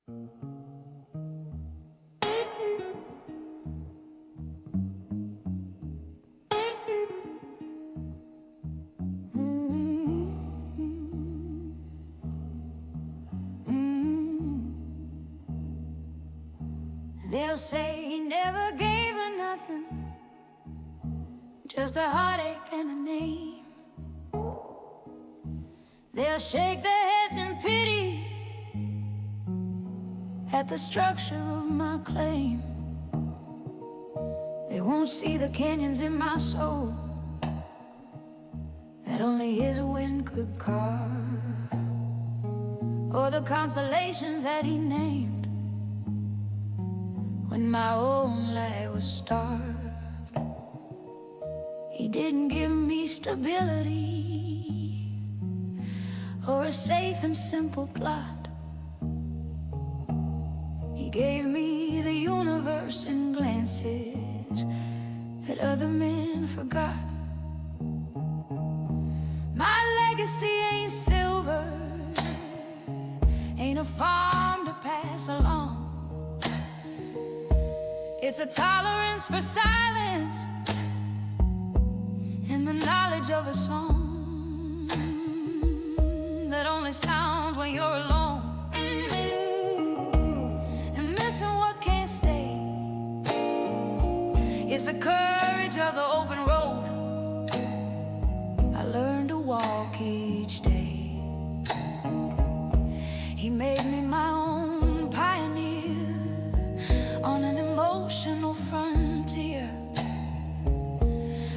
They'll say he never gave her nothing, just a heartache and a name. They'll shake their heads in pity at the structure of my claim. They won't see the canyons in my soul that only his wind could carve, or the constellations that he named when my own light was starved. He didn't give me stability or a safe and simple plot. He gave me the universe in glances that other men forgot. My legacy ain't silver, ain't a farm to pass along. It's a tolerance for silence and the knowledge of a song that only sounds when you're alone and missing what can't stay. It's the courage of the open road I learned to walk each day. He made me my own pioneer on an emotional frontier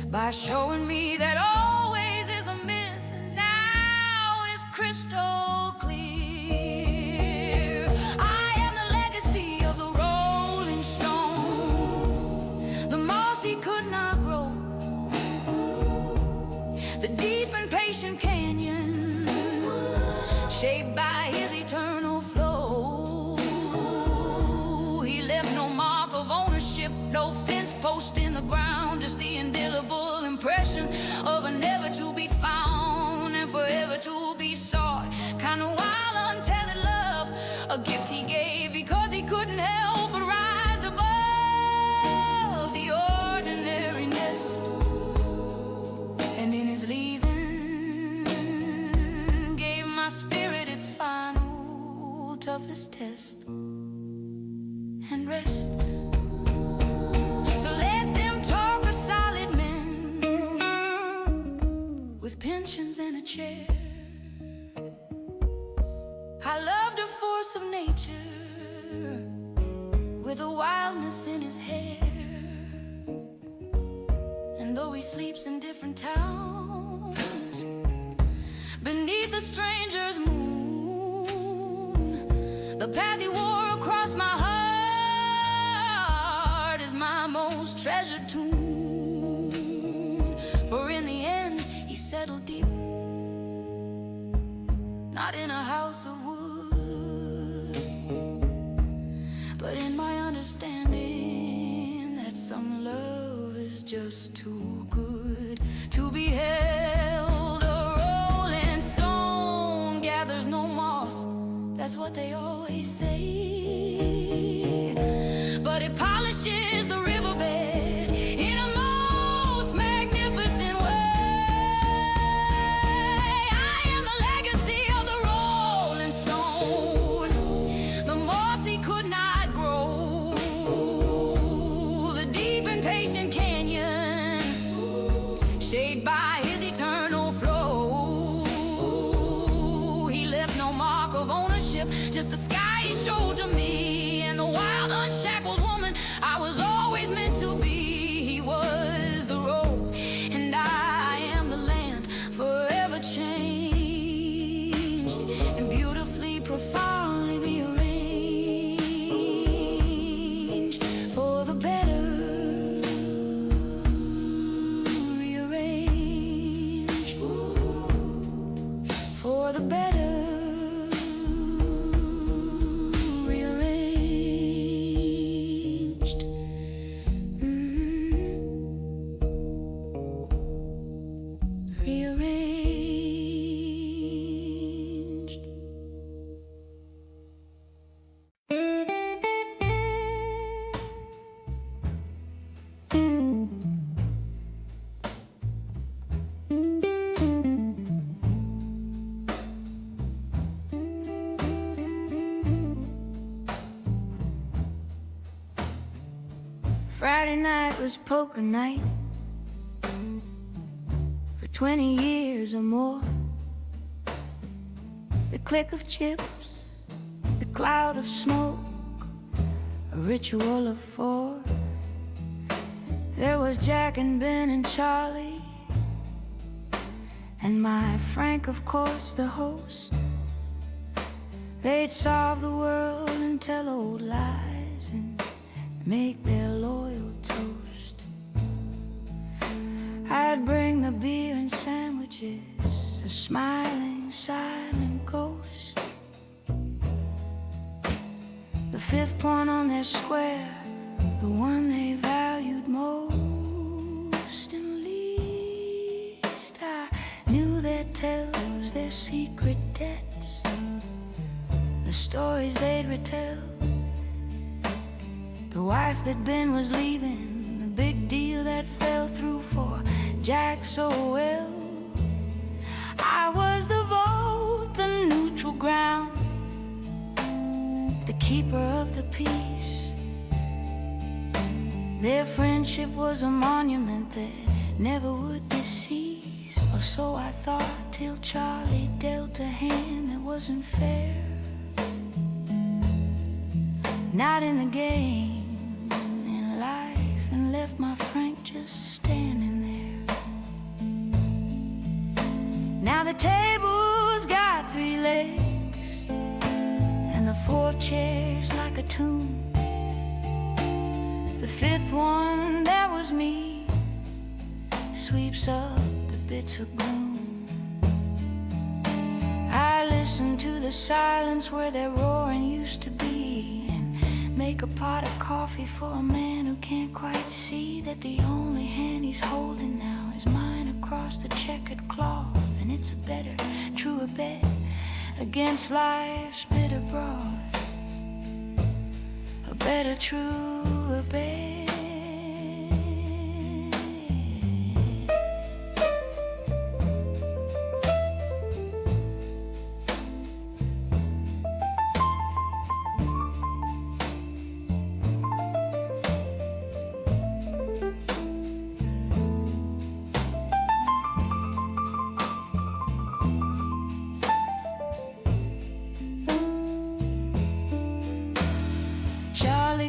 by showing me that always is a myth and now is crystal clear. I am the legacy of the rolling stone, the moss he could not grow, the deep and patient canyon shaped by his eternal flow. He left no mark of ownership, no fence post in the ground, just the indelible impression of a never to be found and forever to be sought kind of wild, untethered love, a gift he gave because he couldn't help but rise above the ordinary nest. And in his leaving, gave my spirit its final, toughest test and rest. So let them talk of solid men with pensions and a chair. I love the force of nature with a wildness in his hair. And though he sleeps in different towns beneath a stranger's moon, the path he wore across my heart is my most treasured tune. For in the end he settled deep, not in a house of wood, but in my understanding that some love is just too good to be held. A rolling stone gathers no moss, that's what they always say, but it polishes the riverbed in a most magnificent way. I am the legacy of the rolling stone, the moss he could not grow, the deep and patient canyon shaped by his eternal flow. He left no mark of ownership, just the sky he showed to me and the wild unshackled woman I was always meant to be. He was the road and I am the land, forever changed and beautifully, profoundly rearranged for the better. Rearranged for the better. Rearranged. Friday night was poker night for 20 years or more. The click of chips, the cloud of smoke, a ritual of four. There was Jack and Ben and Charlie, and my Frank, of course, the host. They'd solve the world and tell old lies and make their loyal toast. I'd bring the beer and sandwiches, a smiling, silent ghost. The fifth point on their square, the one they valued most and least. I knew their tales, their secret debts, the stories they'd retell. The wife that Ben was leaving, the big deal that fell through for Jack so well. I was the vote, the neutral ground, the keeper of the peace. Their friendship was a monument that never would decease. Or so I thought, till Charlie dealt a hand that wasn't fair. Not in the game, in life, and left my Frank just standing there. Now the table's got 3 legs, and the 4th chair's like a tomb. The 5th one, that was me, sweeps up the bits of gloom. I listen to the silence where their roaring used to be, and make a pot of coffee for a man who can't quite see that the only hand he's holding now is mine across the checkered cloth. And it's a better, truer bet against life's bitter broth, a better, truer bet.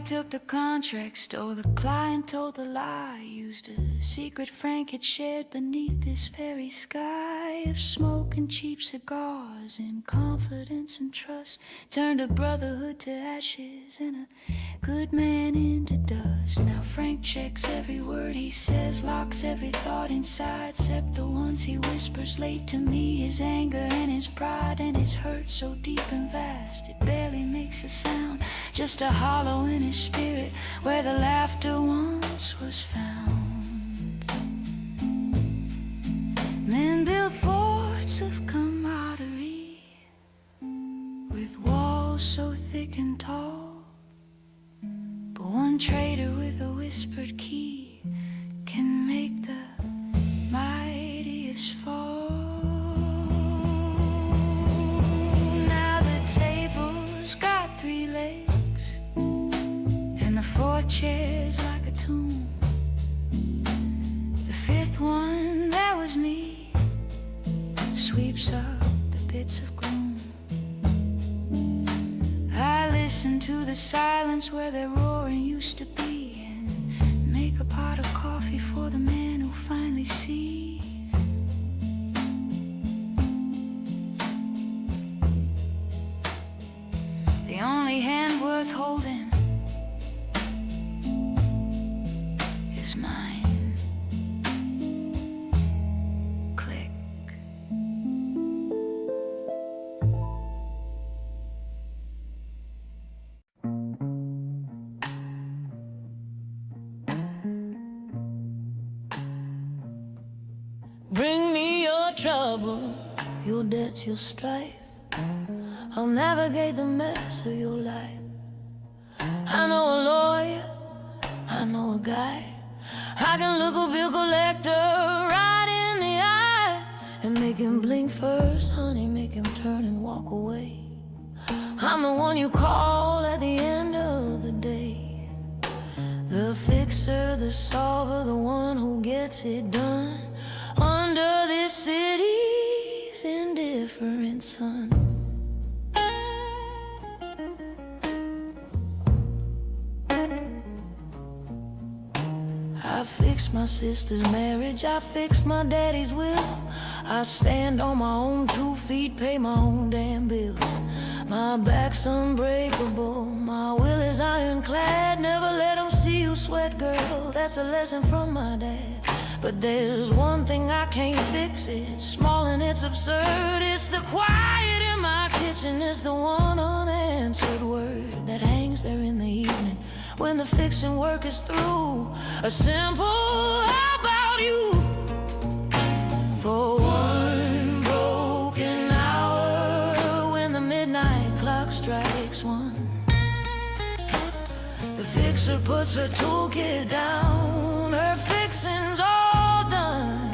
Took the contract, stole the client, told the lie, used a secret Frank had shared beneath this very sky of smoke and cheap cigars, in confidence and trust, turned a brotherhood to ashes and a good man into dust. Now Frank checks every word he says, locks every thought inside, except the ones he whispers late to me. His anger and his pride and his hurt so deep and vast, it barely makes a sound, just a hollow in his spirit where the laughter once was found. Men build forts of camaraderie with walls so thick and tall, but one traitor with a whispered key can make the mightiest fall. Now the table's got 3 legs, and the 4th chair's like a tomb. The 5th one, that was me, sweeps up the bits of gloom. I listen to the silence where their roaring used to be, and make a pot of coffee for the man who finally sees. The only hand worth holding is mine. Click. Bring me your trouble, your debts, your strife. I'll navigate the mess of your life. I know a lawyer, I know a guy. I can look a bill collector right in the eye and make him blink first, honey, make him turn and walk away. I'm the one you call at the end of the day, the fixer fixer, the solver, the one who gets it done under this city's indifferent sun. I fixed my sister's marriage, I fixed my daddy's will. I stand on my own 2 feet, pay my own damn bills. My back's unbreakable, my will is ironclad. Never let them see you sweat, girl, that's a lesson from my dad. But there's one thing I can't fix, it's small and it's absurd. It's the quiet in my kitchen, it's the one unanswered word that hangs there in the evening when the fixing work is through. A simple how about you? For one broken hour when the midnight clock strikes 1, the fixer puts her toolkit down, her fixing's all done,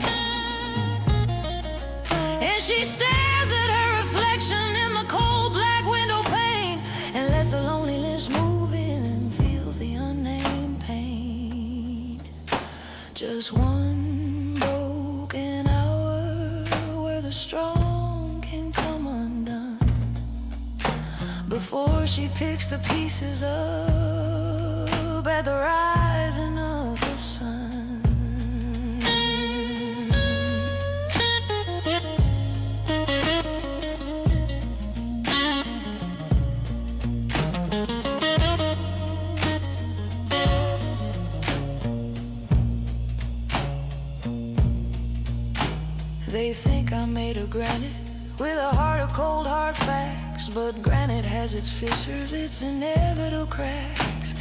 and she stares at her reflection in the cold black window pane and lets the loneliness move in and feels the unnamed pain. Just one broken hour where the strong can come undone before she picks the pieces up at the rising of the sun. They think I made of granite with a heart of cold hard facts, but granite has its fissures, its inevitable cracks.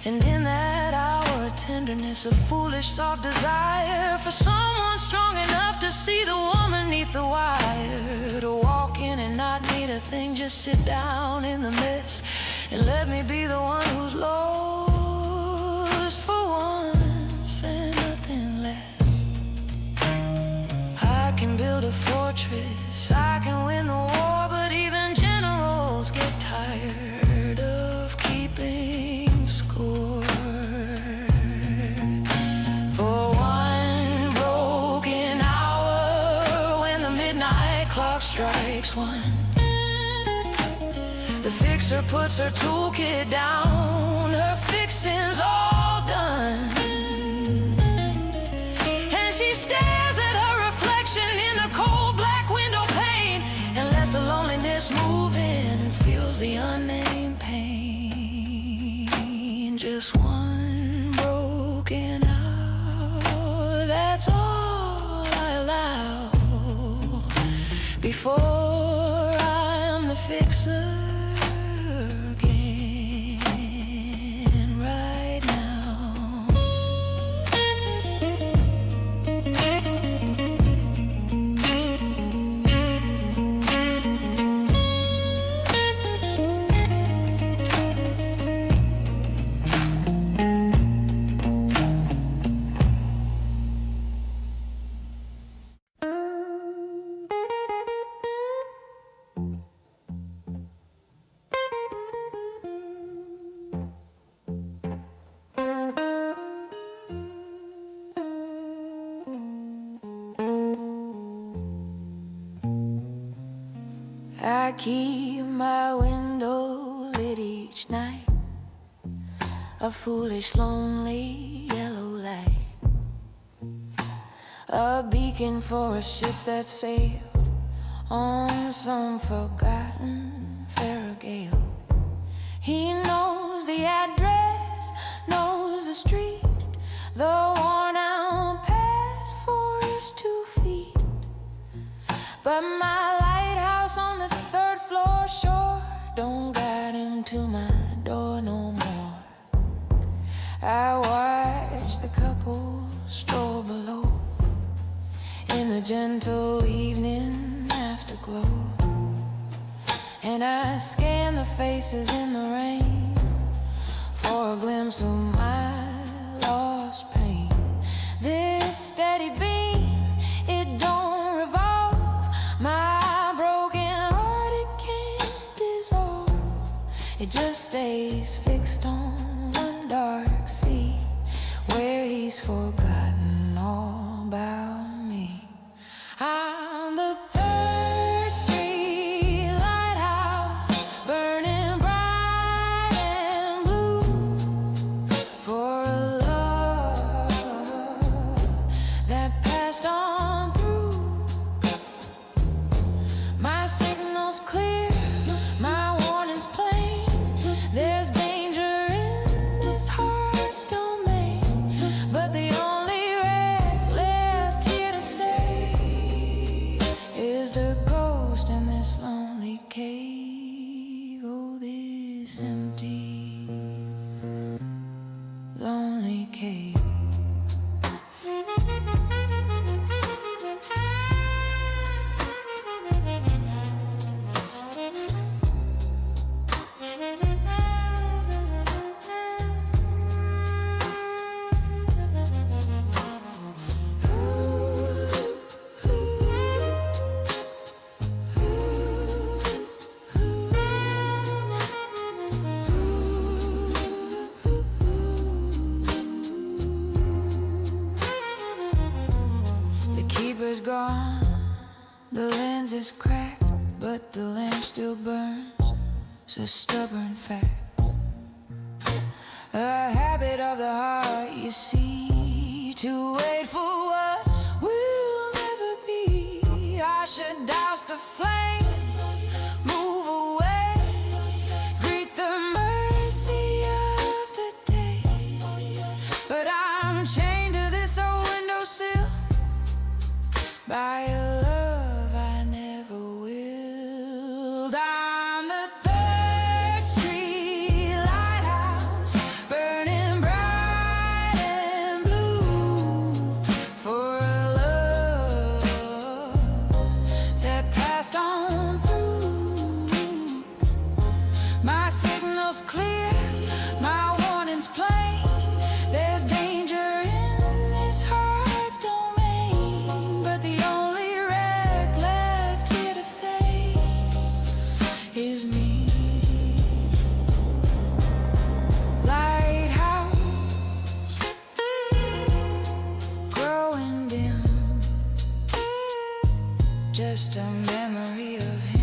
And in that hour of tenderness, a foolish soft desire for someone strong enough to see the woman neath the wire, to walk in and not need a thing, just sit down in the mess and let me be the one who's lost for once and nothing less. I can build a fortress, I can win the war, but even generals get tired of keeping score. For one broken hour when the midnight clock strikes 1, the fixer puts her toolkit down, her fixing's all done, and she stares at her reflection in the cold black window pane and lets the loneliness move in and feels the unnamed pain. Just one broken hour, that's all I allow before I'm the fixer again right now. I keep my window lit each night, a foolish, lonely yellow light, a beacon for a ship that sailed on some forgotten fair gale. He knows the address, knows the street, the worn-out path for his 2 feet. But my lighthouse on the 3rd floor sure don't guide him to my door no more. I watch the couple stroll below in the gentle evening afterglow, and I scan the faces in the rain for a glimpse of my lost pain. This steady beam, it don't revolve, my broken heart, it can't dissolve. It just stays fixed on one dark sea where he's forgotten all about me. I'm the Third Street lighthouse, burning bright and blue for a love that passed on through. My signal's clear, my warning's plain. There's danger in this heart's domain, but the only wreck left here to say is the ghost in this lonely cave. Oh, this empty, lonely cave. The keeper's gone, the lens is cracked, but the lamp still burns. It's a stubborn fact, a habit of the heart, you see, to wait for what will never be. I should douse the flame, move away, greet the mercy of the day, but I'm chained to this old windowsill by a love I never willed. I'm the Third Street lighthouse, burning bright and blue for a love that passed on through. My signal's clear, my warning's plain. There's danger in this heart's domain, but the only wreck left here to say is me. Lighthouse, growing dim, just a memory of him.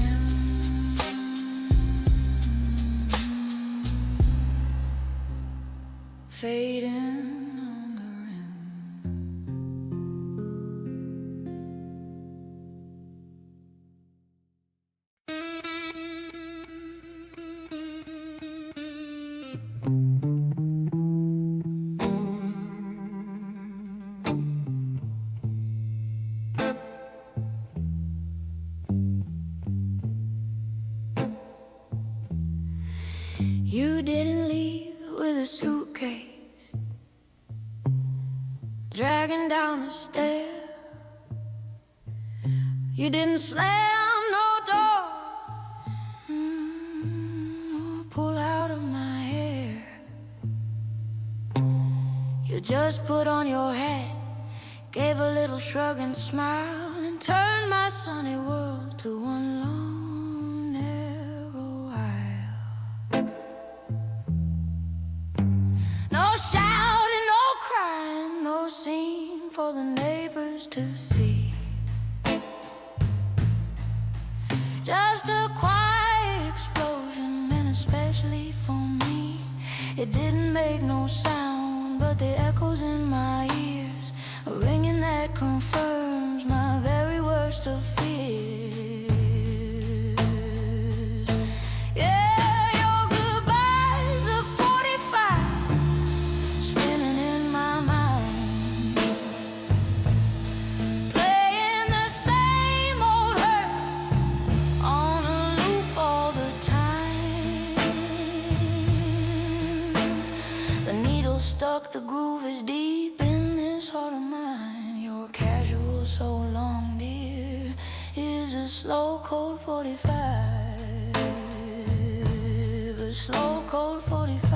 Fading on the rim. You didn't leave with a suitcase, dragging down the stair. You didn't slam no door, or pull out of my hair. You just put on your hat, gave a little shrug and smile, and turned my sunny world to one long narrow aisle. No shouting, no crying, no scene for the neighbors to see. Just a quiet explosion, and especially for me, it didn't make no sound, but the echoes in my ears, a ringing that confirms my very worst of fears. Yeah, your goodbyes are 45, spinning in my mind, playing the same old hurt on a loop all the time. The needle stuck, the groove is deep in this heart of mine. Your casual so long, dear, is a slow cold 45, a slow cold 45.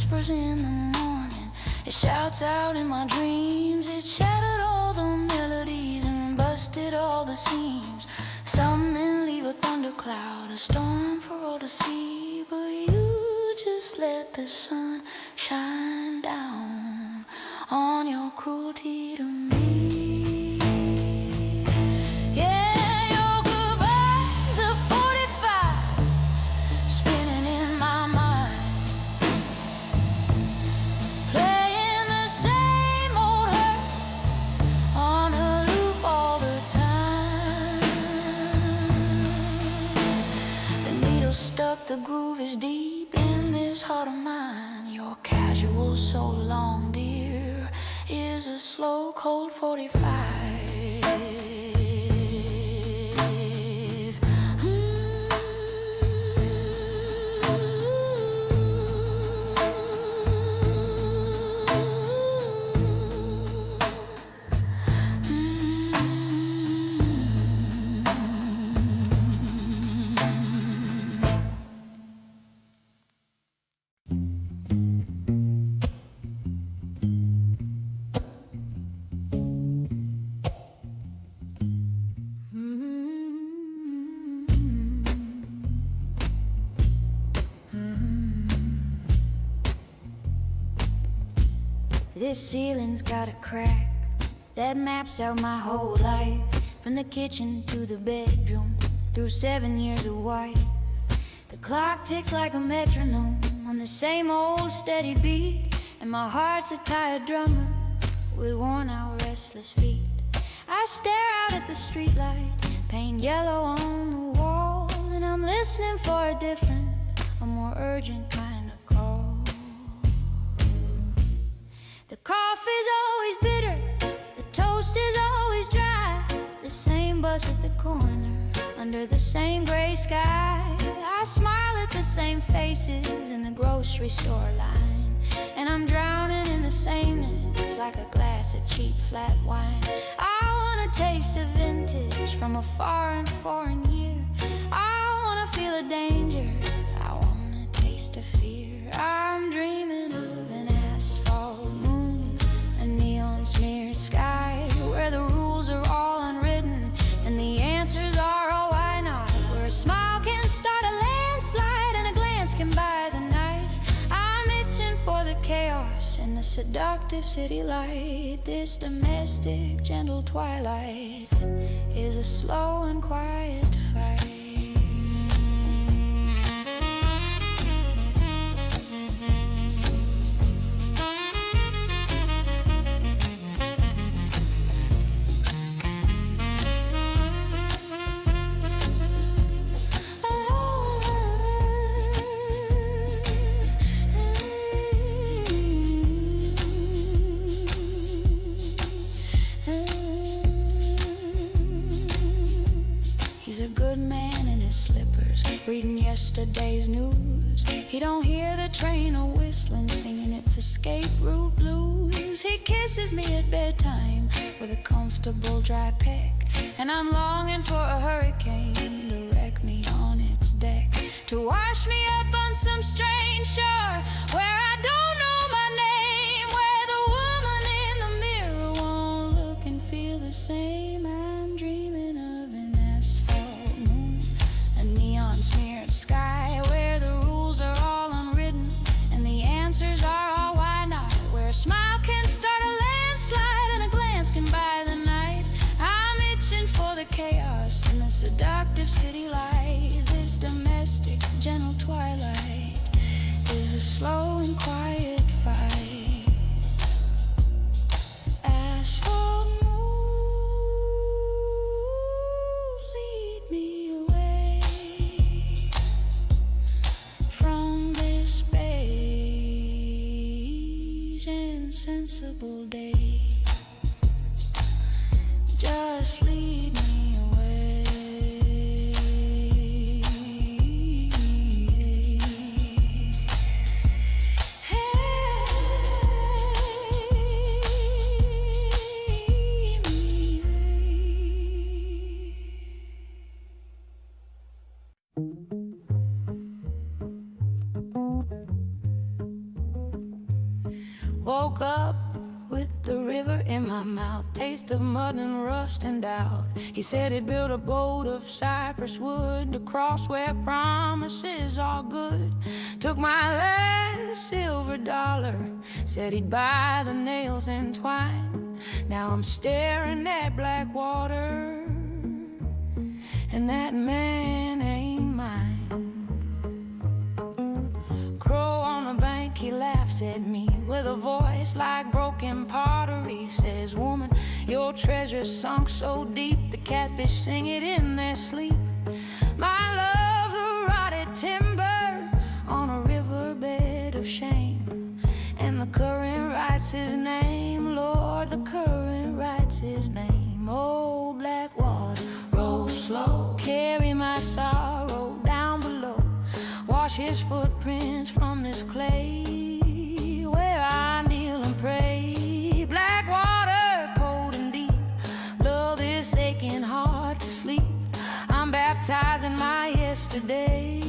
whispers in the morning, it shouts out in my dreams. It shattered all the melodies and busted all the seams. Some men leave a thundercloud, a storm for all to see, but you just let the sun shine down on your cruelty to me. Yeah, your goodbyes are 45 spinning in my mind, playing the same old hurt on a loop all the time. The needle stuck, the groove is deep in this heart of mine. Your casual so long, dear, is a slow, cold 45. This ceiling's got a crack that maps out my whole life, from the kitchen to the bedroom, through 7 years of white. The clock ticks like a metronome on the same old steady beat, and my heart's a tired drummer with worn out restless feet. I stare out at the streetlight, paint yellow on the wall, and I'm listening for a different, a more urgent kind of call. The coffee's always bitter, the toast is always dry, the same bus at the corner, under the same gray sky. I smile at the same faces in the grocery store line, and I'm drowning in the sameness. It's like a glass of cheap flat wine. I wanna taste a vintage from a foreign year. I wanna feel a danger, I wanna taste a fear. I'm dreaming of an asphalt moon, a neon smeared sky, where the rules are all unwritten and the answers are, oh why not, where a smile can start a landslide and a glance can buy the night. I'm itching for the chaos and the seductive city light. This domestic gentle twilight is a slow and quiet fight. He's a good man in his slippers, reading yesterday's news. He don't hear the train or whistling, singing its escape route blues. He kisses me at bedtime with a comfortable dry peck, and I'm longing for a hurricane to wreck me on its deck, to wash me up on some strange shore where I don't know my name, where the woman in the mirror won't look and feel the same. I'm dreaming of an asphalt moon, a neon smeared sky, where the rules are all unwritten and the answers are, oh why not, where a smile can start a landslide and a glance can buy the night. I'm itching for the chaos and the seductive city light. This domestic gentle twilight is a slow and quiet fight. Asphalt moon, lead me away from this beige insensible day. Just lead me away. Woke up with the river in my mouth, taste of mud and rust and doubt. He said he'd build a boat of cypress wood to cross where promises are good. Took my last silver dollar, said he'd buy the nails and twine. Now I'm staring at black water, and that man ain't mine. Crow on a bank, he laughs at me with a voice like broken pottery. Says, woman, your treasure's sunk so deep, the catfish sing it in their sleep. My love's a rotted timber on a riverbed of shame, and the current writes his name, Lord, the current writes his name. Oh, black water, roll slow, carry my sorrow down below. Wash his footprints from this clay where I kneel and pray. Black water, cold and deep, lull this aching heart to sleep. I'm baptizing my yesterday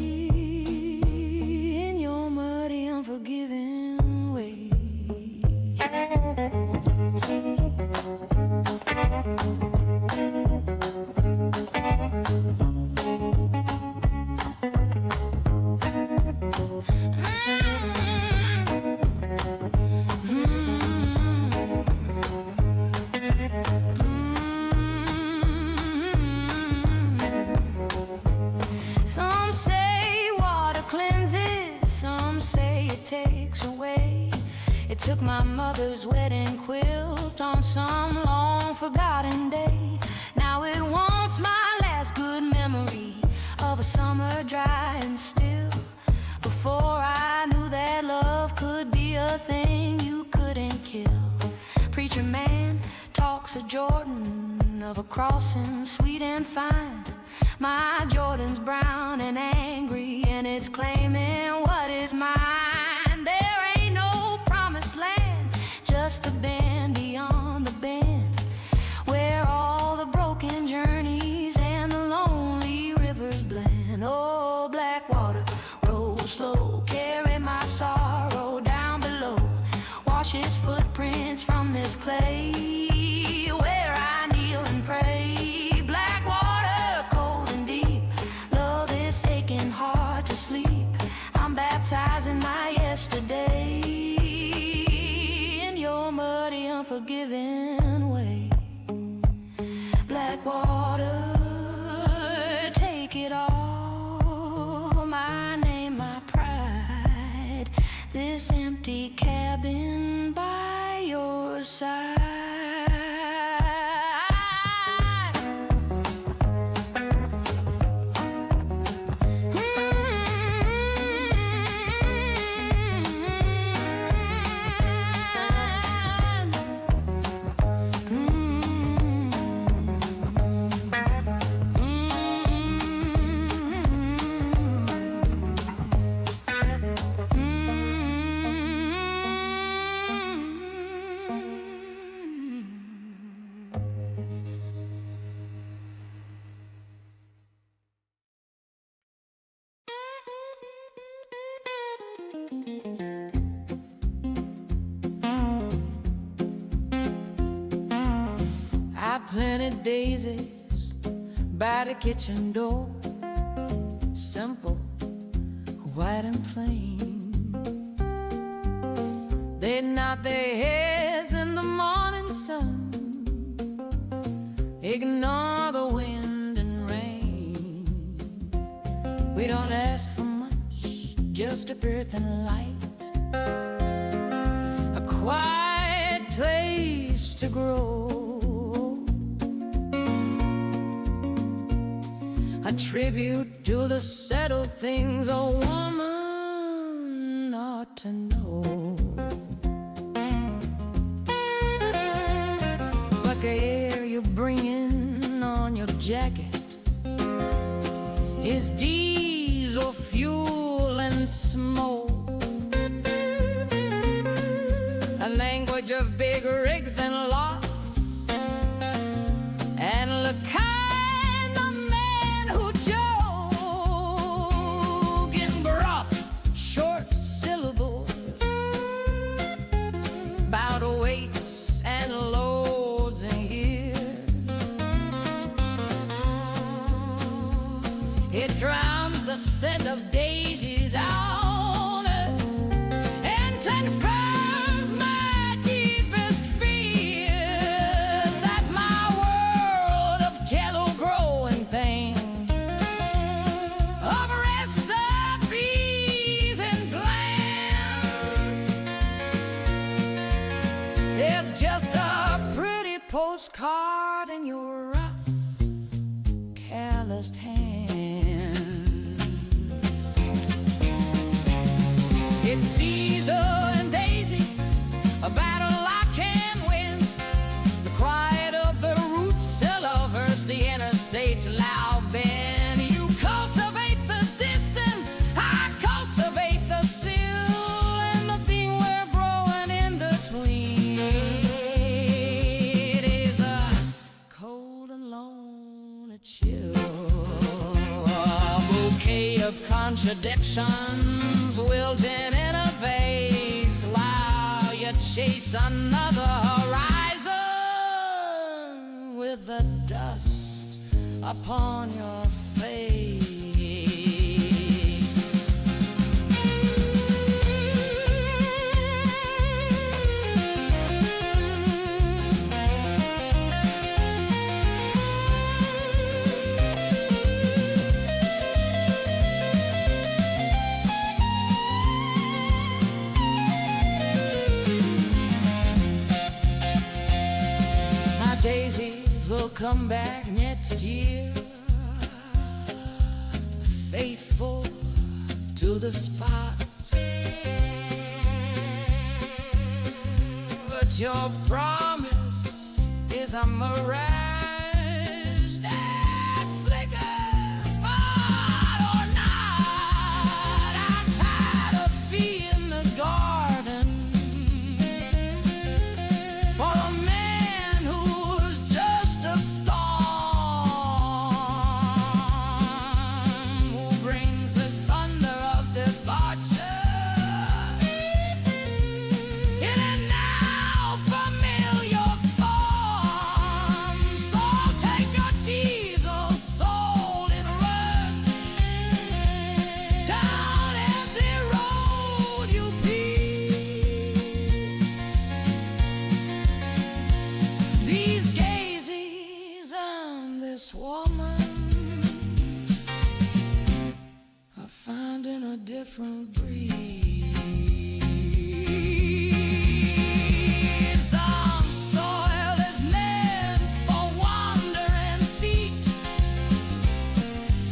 in your muddy, unforgiving way. Some say water cleanses, some say it takes away. It took my mother's wedding quilt on some long forgotten day. Now it wants my last good memory of a summer dry and still. Before I knew that love could be a thing you couldn't kill. Preacher man talks of Jordan, of a crossing sweet and fine. My Jordan's brown and angry, and it's claiming what is mine. There ain't no promised land, just the bend beyond the bend, where all the broken journeys and the lonely rivers blend. Oh, black water, roll slow, carry my sorrow down below. Wash his footprints from this clay where I kneel and pray. Black water, cold and deep, lull this aching heart to sleep. I'm baptizing my yesterday in your muddy, unforgiving way. Black water, take it all, my name, my pride, this empty cabin by your side. I planted daisies by the kitchen door, simple, white and plain. They nod their heads in the morning sun, ignore the wind and rain. We don't ask for much, just a birth and light, a quiet place to grow, a tribute to the settled things a woman ought to know. But the air you bring in on your jacket is diesel fuel and smoke, a language of big rigs and lots, and the kind of man who joke in gruff, short syllables, scent of daisies on earth and confirms my deepest fears that my world of kettle growing things, of recipes and plans, is just a pretty postcard in your calloused hands. It's diesel and daisies, a battle I can win. The quiet of the root cellar versus the interstate loud bend. You cultivate the distance, I cultivate the sill, and the thing we're growing in between. It is a cold and lonely chill, a bouquet of contradictions wilting in a vase while you chase another horizon with the dust upon your face. Daisies will come back next year, faithful to the spot. But your promise is a mirage that flickers, spot or not. I'm tired of being the garden for a man who's just a storm, who brings the thunder of departure in a now familiar form. So take your diesel soul and run down every road you please. These daisies and this woman are finding a different breeze. Some soil is meant for wandering feet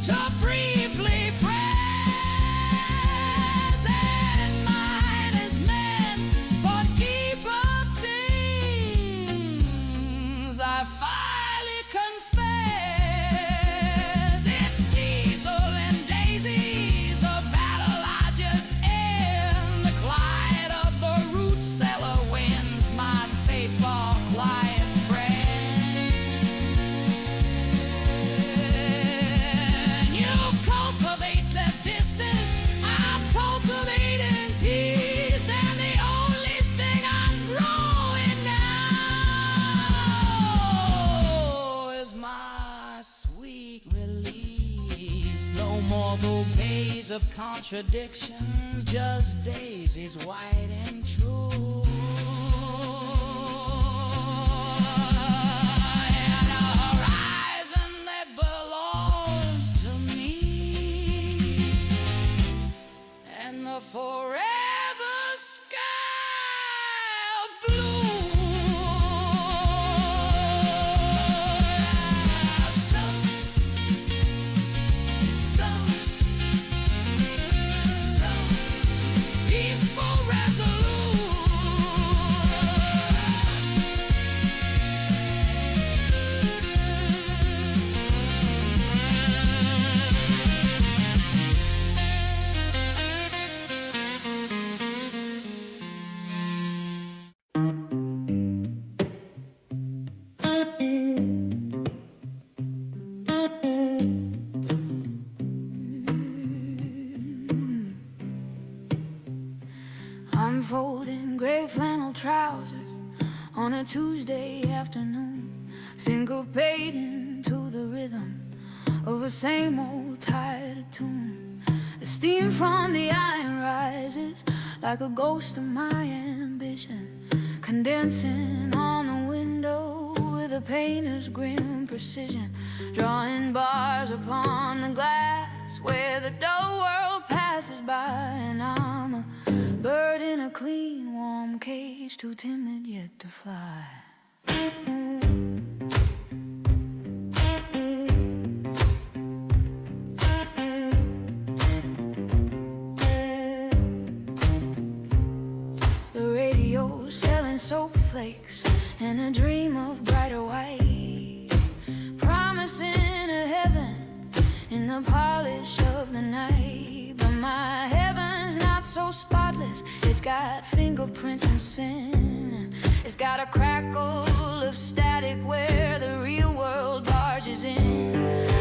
to briefly press, and mine is meant for deeper things. I finally confess, it's diesel and daisies, a battle I just end. The quiet of the root cellar wins my faithful quiet friend. You cultivate the distance, I'm cultivating peace, and the only thing I'm growing now is my sweet release. No more bouquets of contradictions, just daisies white and true. And a horizon that belongs to me, and the forever sky of blue. Peaceful resolute. I'm folding gray flannel trousers on a Tuesday afternoon, syncopating to the rhythm of a same old tired tune. The steam from the iron rises like a ghost of my ambition, condensing on the window with a painter's grim precision, drawing bars upon the glass where the dull world passes by. And I'm a bird in a clean, warm cage, too timid yet to fly. The radio selling soap flakes and a dream of brighter white, promising a heaven in the polish of the night. But my heaven's not so spotless. It's got fingerprints and sin. It's got a crackle of static where the real world barges in.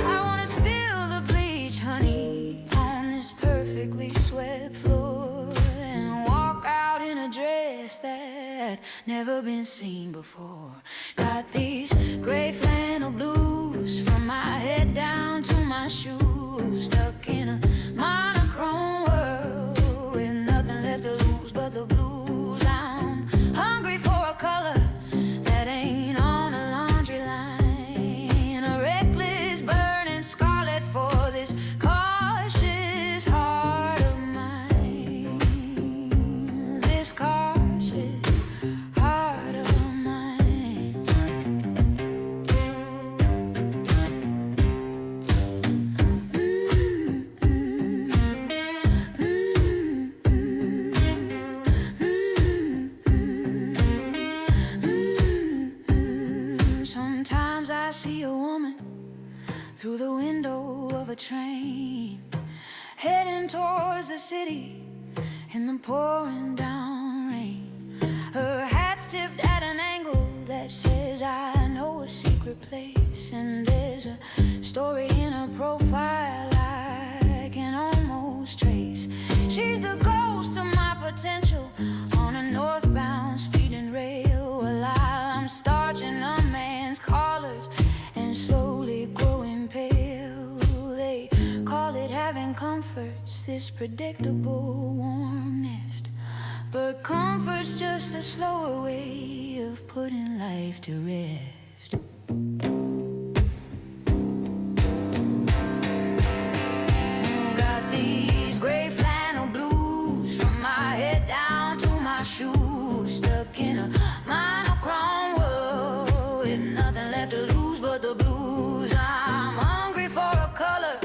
I wanna spill the bleach, honey, on this perfectly swept floor, and walk out in a dress that never been seen before. Got these gray flannel blues from my head down to my shoes, stuck in a monochrome world with nothing left to lose but the blues. I'm hungry for a color that ain't on a laundry line, a reckless burning scarlet for this cautious heart of mine, this cautious heart of mine. Sometimes I see a woman through the window of a train, heading towards the city in the pouring down rain. Her hat's tipped at an angle that says, I know a secret place. And there's a story in her profile I can almost trace. She's the ghost of my potential on a northbound speeding rail, while I'm starching a man's collars and slowly growing pale. They call it having comforts, this predictable warm nest, but comfort's just a slower way of putting life to rest. Got these gray flannel blues from my head down to my shoes, stuck in a monochrome world with nothing left to lose but the blues. I'm hungry for a color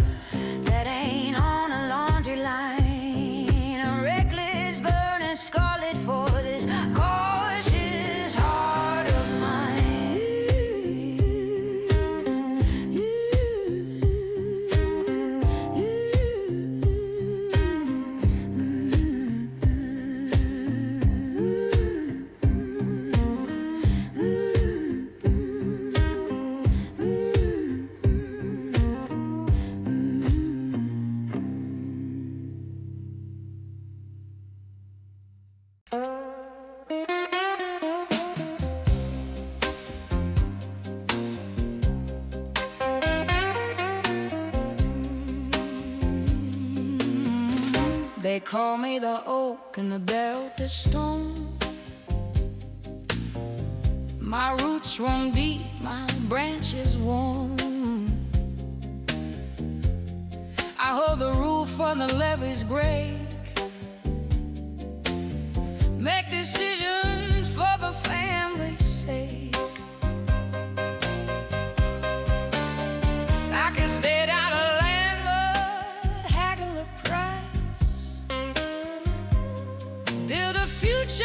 that ain't on a laundry line, a reckless burning scarlet for this cautious heart of mine. They call me the oak and the belt of stone. My roots run deep, my branches warm. I hold the roof when the levees break, make decisions for the family's sake. I can stay down a landlord, haggle a price, build a future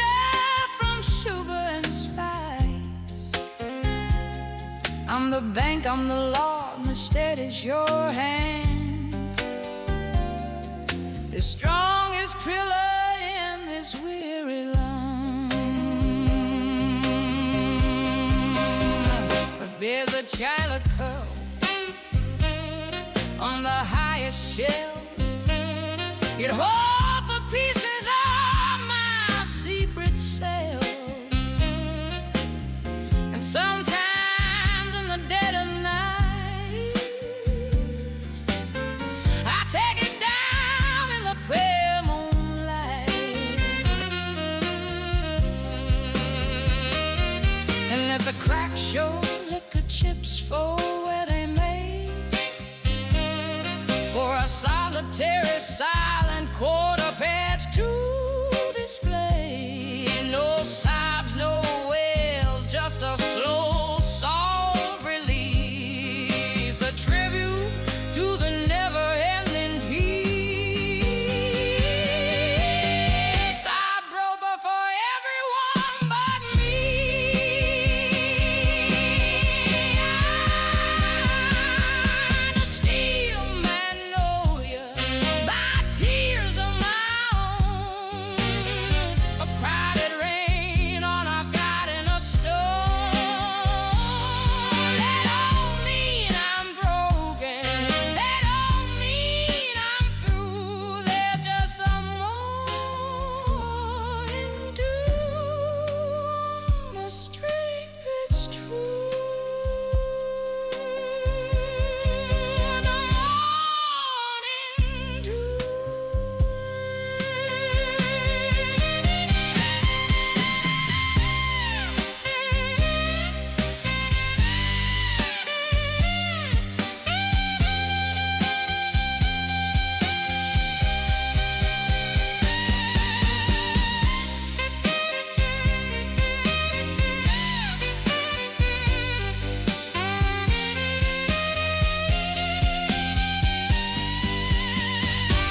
from sugar and spice. I'm the bank, I'm the law, and the steady's your hand, the strongest pillar in this weary land. But there's a child of curl on the highest shelf. It holds for pieces of my secret self. And sometimes in the dead of night, I take it down and let the cracks show liquor chips for where they may. For a solitary silent quarter patch to display. No sobs, no wails, just a slow, soft release, a tribute to the never-ending peace. I broke before everyone but me. I'm a steel magnolia by tears of my own, a crowded rain on a garden of stone. That don't mean I'm broken, that don't mean I'm through. They're just the morning dew, a strength that's true. The morning dew.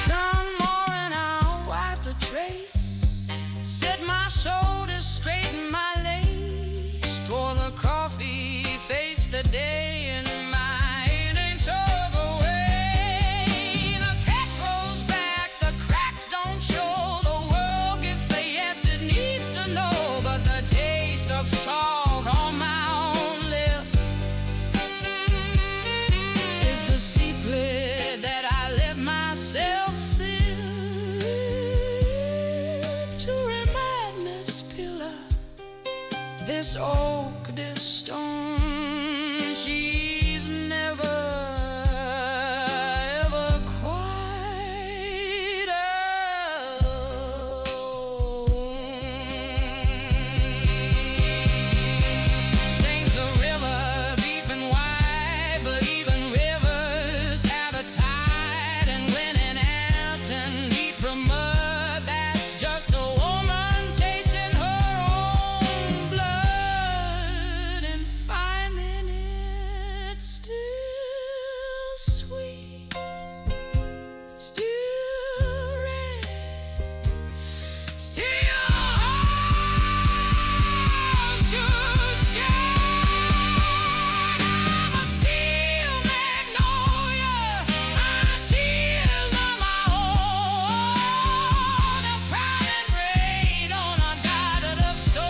Come more and I'll wipe the trace, set my shoulders, straighten my lace, pour the coffee, face the day in my innings of away. The cat goes back, the cracks don't show, the world gets the yes it needs to know, but the taste of salt on my own lip is the secret that I let myself sip to remind Miss Pillar, this oak, this stone, she's never, ever quite alone. Sings the river deep and wide, but even rivers have a tide, and when an Elton deep from mud, that's just a woman tasting her own blood and finding it still sweet, still red, still holds to shine. I'm a steel magnolia, my tears on my own, a private rain on a garden of stone.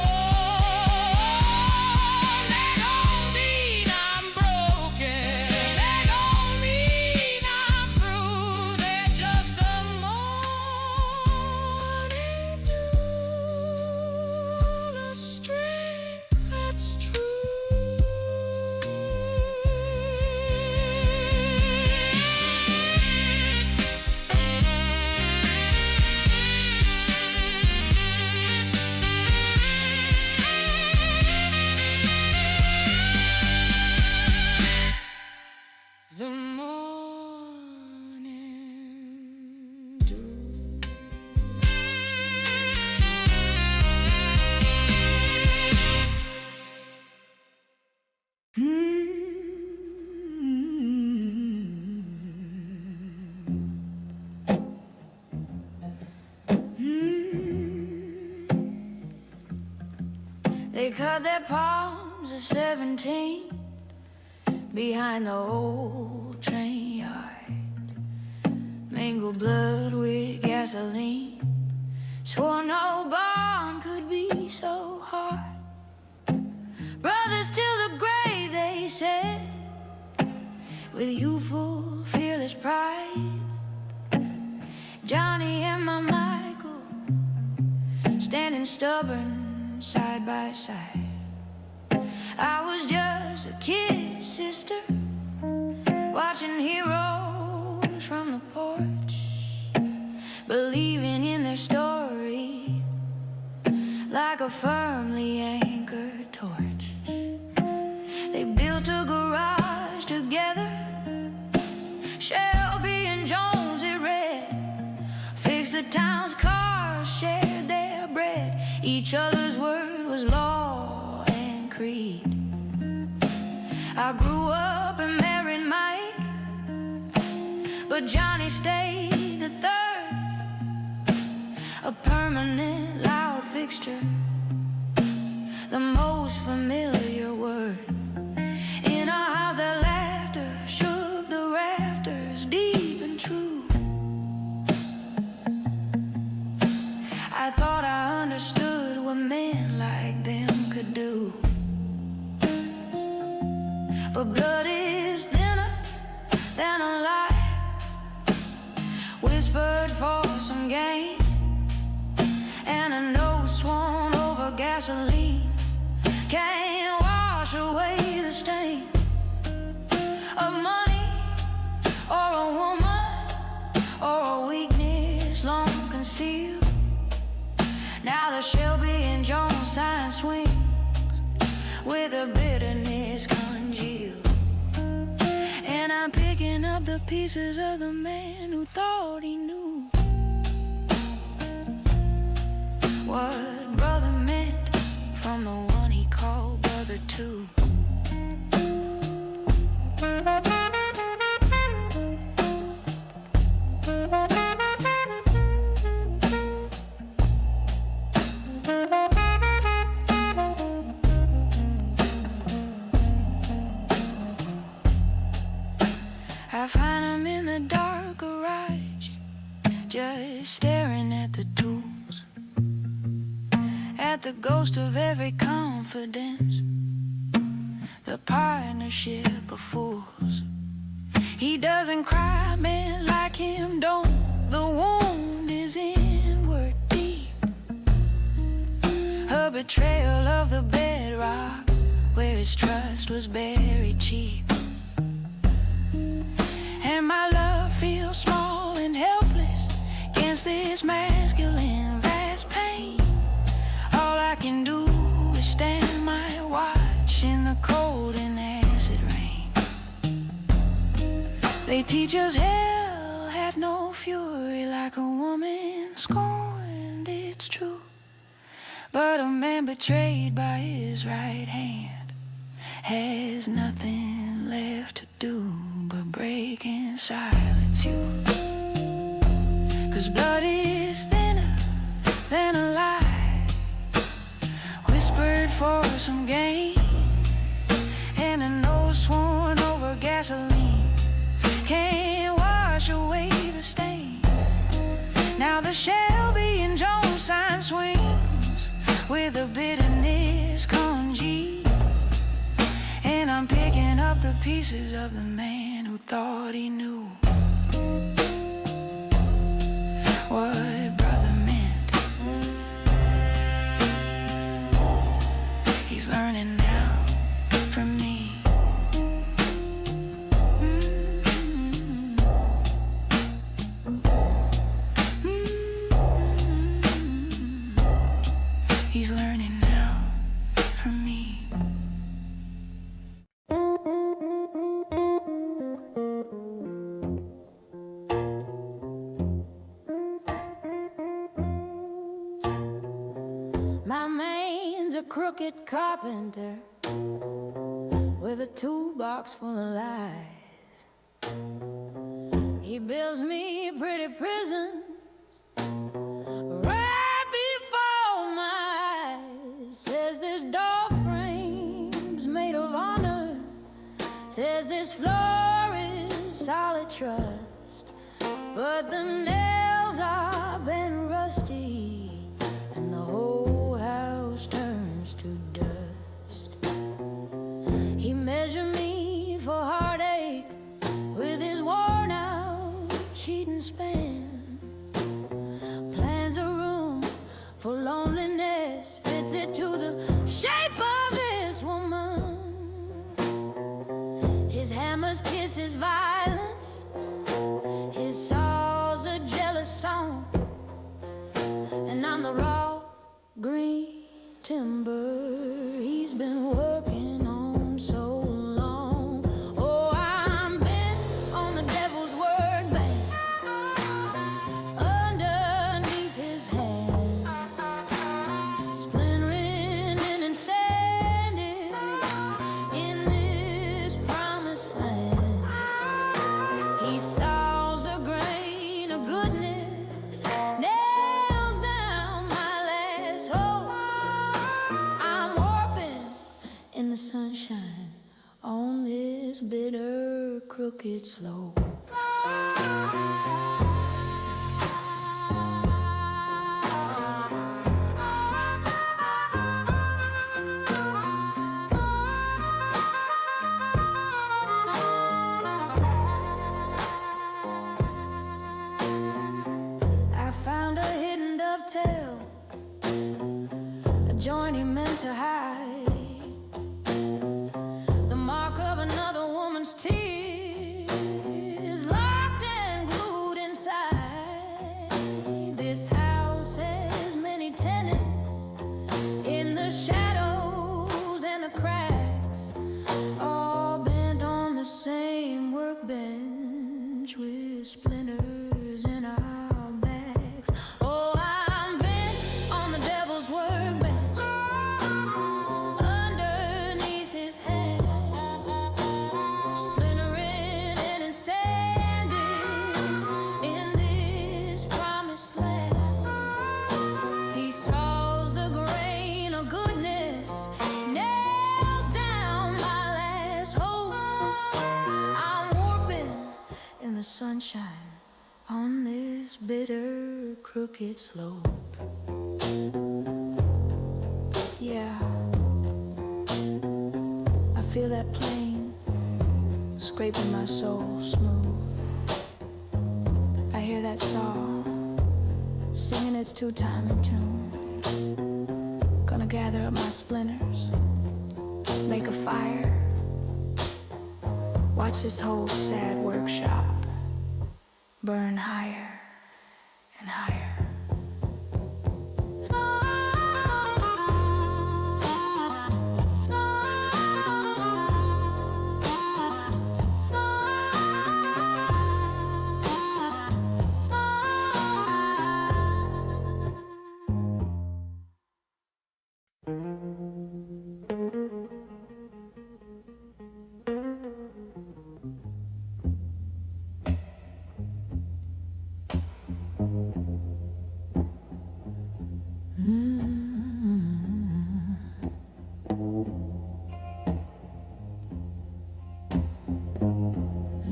That don't mean I'm broken, that don't mean I'm through. They're just the morning dew, the strength that's true. The morning dew. They cut their palms at 17 behind the old train yard, mingled blood with gasoline, swore no bond could be so hard. Brothers till the grave, they said, with youthful, fearless pride. Johnny and my Michael, standing stubborn side by side. I was just a kid, sister, watching heroes from the porch, believing in their story like a firmly anchored torch. together. Shelby and Jones, it read, fixed the town's cars, shared their bread. Each other's word was law and creed. I grew up and married Mike, but Johnny stayed the third, a permanent loud fixture, the most familiar word. In our house their laughter shook the rafters, deep and true. I thought I understood what men like them could do. But blood is thinner than a lie, whispered for some gain, and a note sworn over gasoline can't wash away the stain of money, or a woman, or a weakness long concealed. Now the Shelby and Jones sign swings with a bitterness congealed, and I'm picking up the pieces of the man who thought he knew what brother meant from the one he called brother too. I find him in the dark garage, just staring at the tools, at the ghost of every confidence, the partnership of fools. He doesn't cry, men like him don't. The wound is inward deep, a betrayal of the bedrock where his trust was buried cheap. And my love feels small and helpless against this masculine vast pain. All I can do is stand my watch in the cold and acid rain. They teach us hell hath no fury like a woman scorned, it's true. But a man betrayed by his right hand has nothing left to do but break and silence you. 'Cause blood is thinner than a lie, whispered for some gain, and a note sworn over gasoline can't wash away the stain. Now the Shelby and Jones sign swings with a bitterness congealed, and I'm picking up the pieces of the man who thought he knew what brother meant. He's learning now from me. He's learning now from me. My man's a crooked carpenter with a toolbox full of lies. He builds me pretty prisons right before my eyes. Says this door frame's made of honor, says this floor is solid trust, but the nails are bent rusty and the whole house turns to dust. He measured me for heartache with his worn out sheet and span. Plans a room for loneliness, fits it to the shape of this woman. His hammers kiss his violence, his saw's a jealous song, and I'm the raw green timber he's been working on so long. Oh, I'm crooked slope. I found a hidden dovetail, a joint he meant to hide, the mark of another woman's tears, locked and glued inside. This house has many tenants, in the shadows and the cracks, all bent on the same workbench with splinters in our backs. Oh, I'm bent on the devil's workbench, underneath his hand, splintering and sanding in this promised land. He saws the grain of goodness, nails down my last hope. I'm warping in the sunshine on this bitter, crooked slope. Yeah, I feel that plane scraping my soul smooth. I hear that saw singing its two-timing tune. Gonna gather up my splinters, make a fire, watch this whole sad workshop burn higher and higher.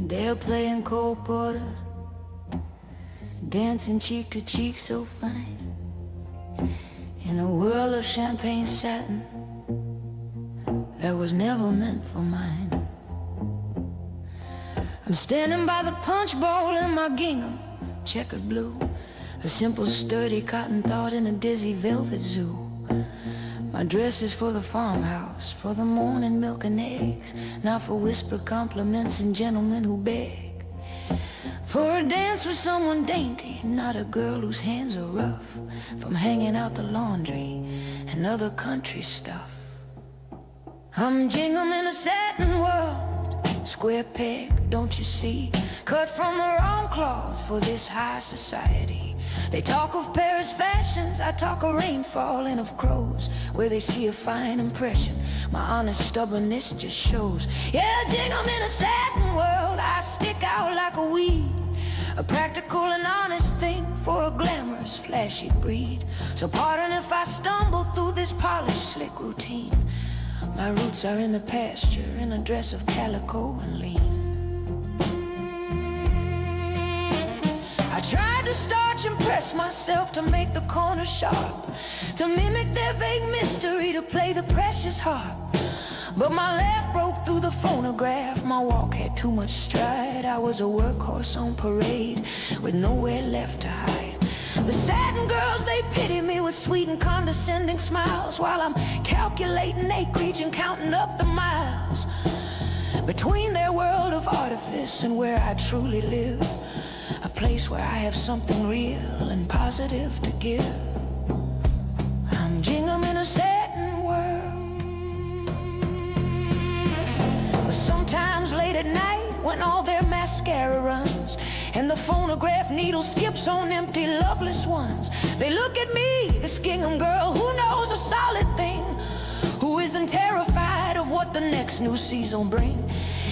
They're playing Cole Porter, dancing cheek to cheek so fine, in a whirl of champagne satin that was never meant for mine. I'm standing by the punch bowl in my gingham, checkered blue, a simple sturdy cotton thought in a dizzy velvet zoo. My dress is for the farmhouse, for the morning milk and eggs, not for whispered compliments and gentlemen who beg. For a dance with someone dainty, not a girl whose hands are rough from hanging out the laundry and other country stuff. I'm jingled in a satin world, square peg, don't you see, cut from the wrong cloth for this high society. They talk of Paris fashions, I talk of rainfall and of crows, where they see a fine impression, my honest stubbornness just shows. Yeah, jingled in a satin world, I stick out like a weed, a practical and honest thing for a glamorous, flashy breed. So pardon if I stumble through this polished, slick routine. My roots are in the pasture, in a dress of calico and lean. I tried to starch and press myself to make the corners sharp, to mimic their vague mystery, to play the precious harp. But my laugh broke through the phonograph, my walk had too much stride. I was a workhorse on parade, with nowhere left to hide. The satin girls, they pity me with sweet and condescending smiles, while I'm calculating acreage and counting up the miles between their world of artifice and where I truly live, a place where I have something real and positive to give. I'm jingled in a satin world. But sometimes late at night, when all their mascara runs and the phonograph needle skips on empty loveless ones, they look at me, this gingham girl who knows a solid thing, who isn't terrified of what the next new season'll bring.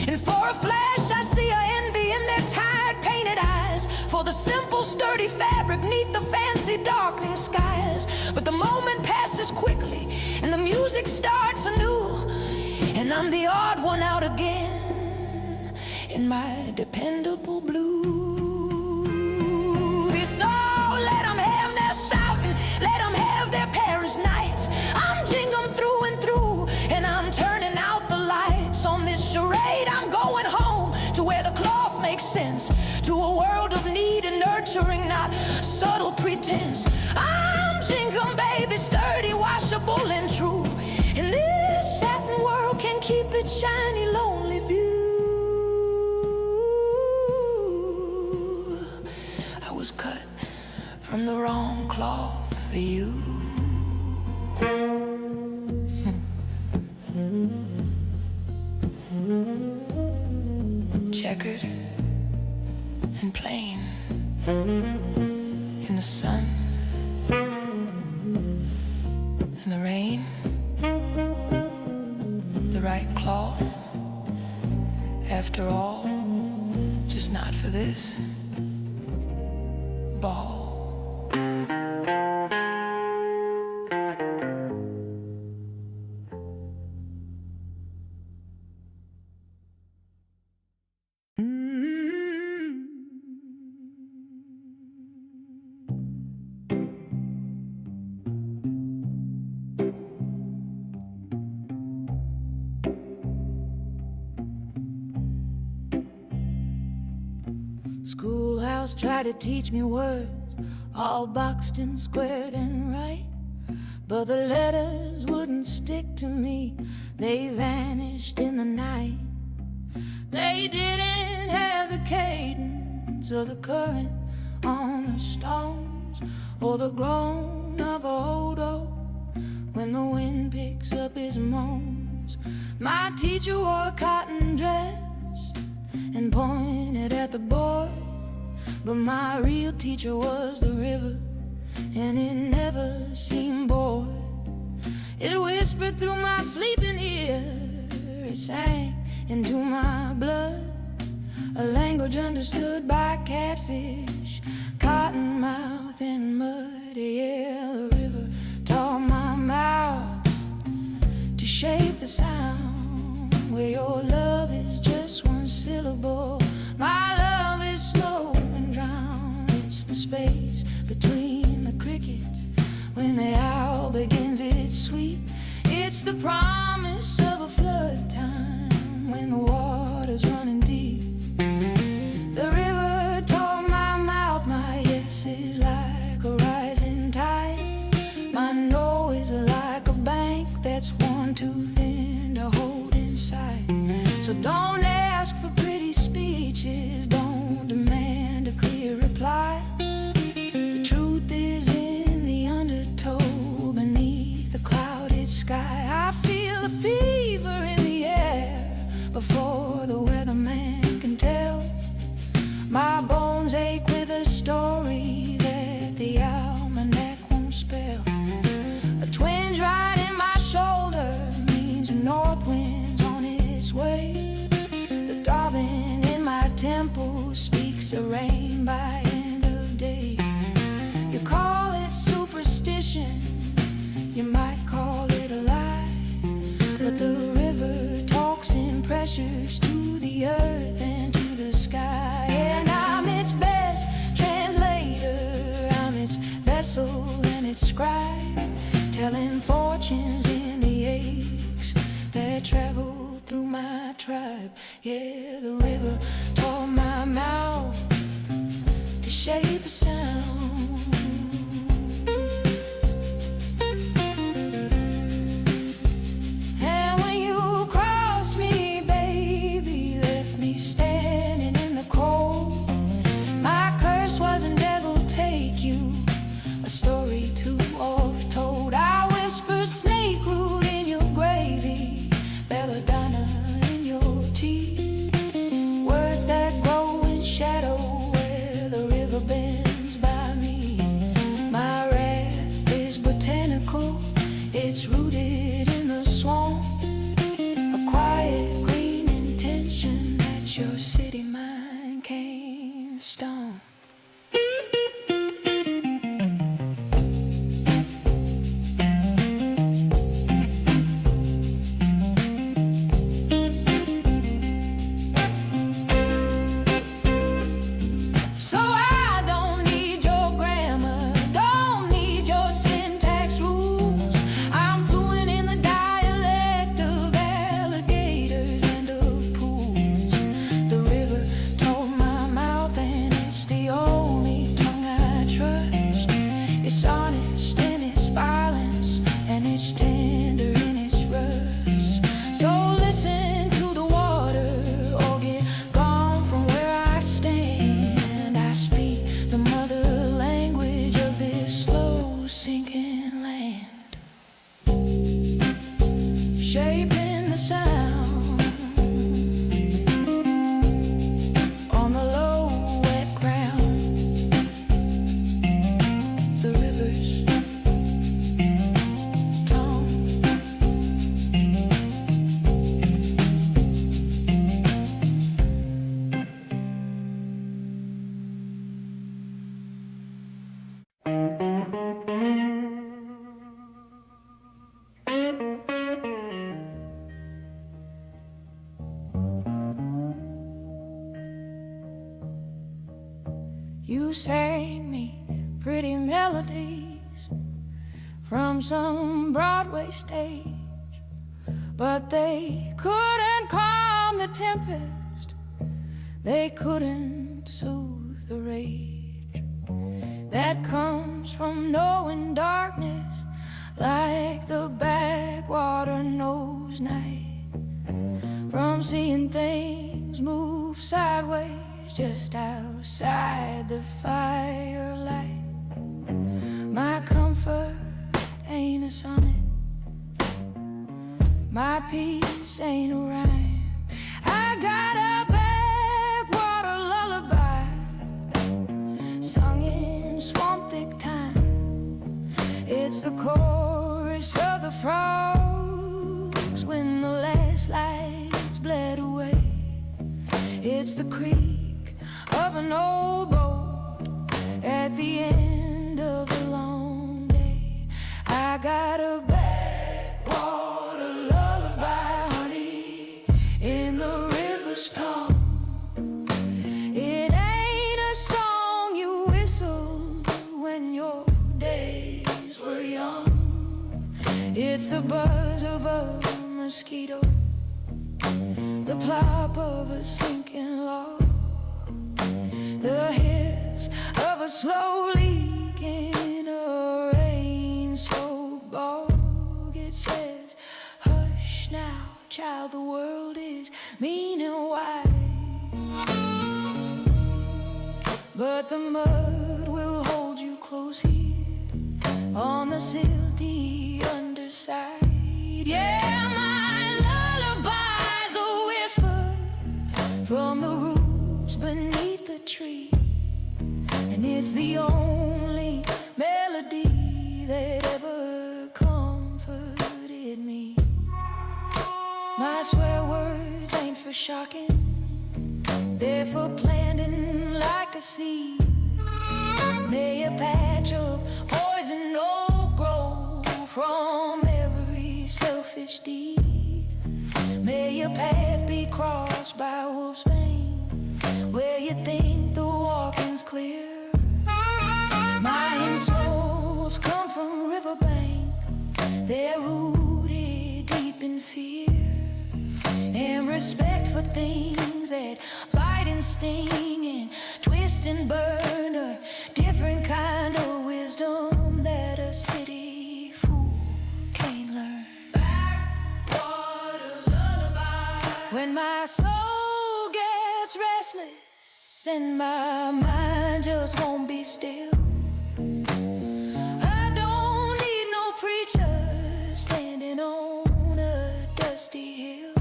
And for a flash I see her envy in their tired painted eyes, for the simple sturdy fabric neath the fancy darkening skies. But the moment passes quickly and the music starts anew, and I'm the odd one out again in my dependable blues. So let them have their shouting, let them have their Paris nights. I'm jingling through and through, and I'm turning out the lights. On this charade I'm going home, to where the cloth makes sense, to a world of need and nurturing, not subtle pretense. I'm jingling, baby, sturdy, washable and true, and this satin world can keep its shiny, lonely view. I was cut from the wrong cloth for you. Checkered and plain in the sun and the rain, the right cloth after all, just not for this ball. Schoolhouse tried to teach me words, all boxed and squared and right, but the letters wouldn't stick to me, they vanished in the night. They didn't have the cadence of the current on the stones, or the groan of a hodo when the wind picks up his moans. My teacher wore a cotton dress and pointed at the board, but my real teacher was the river, and it never seemed bored. It whispered through my sleeping ear, it sang into my blood, a language understood by catfish, cottonmouth and mud. Yeah, the river taught my mouth to shape the sound, where your love is just one syllable, my love is slow and drowned. It's the space between the crickets when the owl begins its sweep. It's the promise of a flood time when the water's running deep. The river taught my mouth my yes is like a rising tide, my no is like a bank that's worn too thin to hold inside. So don't ask for pretty speeches, don't demand a clear reply. The truth is in the undertow beneath the clouded sky. I feel the fever in the air before the weatherman can tell. My bones ache with a story that the almanac won't spell. A twinge right in my shoulder means a north wind's on its way. The throbbing in my temple speaks of rain by end of day. You call it superstition, you might call it a lie, but the river talks in pressures to the earth and to the sky. And I'm its best translator, I'm its vessel and its scribe, telling fortunes in the aches that travel through my tribe. Yeah, the river taught my mouth to shape a sound. And when you crossed me, baby, left me standing in the cold, my curse wasn't devil take you, a story too oft told. I whispered snake root in your gravy, belladonna in your tea, words that grow in shadow where the river bends by me. My wrath is botanical, it's rooted in the swamp, a quiet green intention that your city mind can't stomp. shaping the sound on the low, wet ground. The river's tongue. You sang me pretty melodies from some Broadway stage, but they couldn't calm the tempest, they couldn't soothe the rage that comes from knowing darkness like the backwater knows night, from seeing things move sideways just outside the firelight. My comfort ain't a sonnet, my peace ain't a rhyme. I got a backwater lullaby sung in swamp thick time. It's the chorus of the frogs when the last lights bled away. It's the creak of an old boat at the end of a long day. I got a backwater lullaby, honey, in the river's tongue. It ain't a song you whistled when your days were young. It's the buzz of a mosquito, the plop of a sinking log, the hiss of a slow leak in a rain-soaked bog. It says, hush now, child, the world is mean and wide, but the mud will hold you close here on the silty underside. Yeah, my lullaby's a whisper from the roots beneath the tree, and it's the only melody that ever comforted me. My swear words ain't for shocking, they're for planting like a seed. May a patch of poison oak grow from every selfish deed. May a path be crossed by wolf's bane where you think the walking's clear. My souls come from riverbank, they're rooted deep in fear and respect for things that bite and sting and twist and burn, a different kind of wisdom that a city fool can't learn. Backwater lullaby. When my soul gets restless and my mind just won't be still, I don't need no preacher standing on a dusty hill.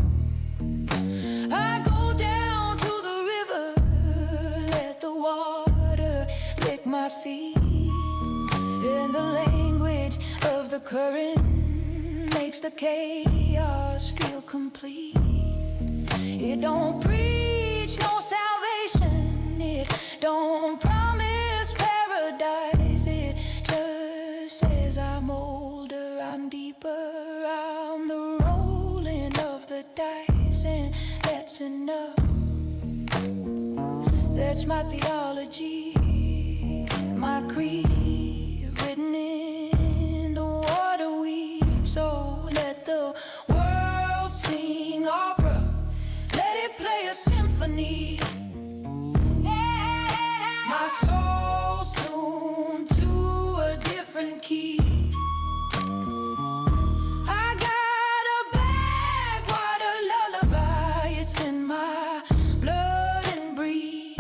I go down to the river, let the water lick my feet, and the language of the current makes the chaos feel complete. It don't preach no salvation, it don't promise paradise, it just says I'm older, I'm deeper, I'm the rolling of the dice, and that's enough. That's my theology, my creed, written in the water weave. So let the world sing opera, let it play a symphony. My soul's tuned to a different key. I got a backwater lullaby, it's in my blood and breed.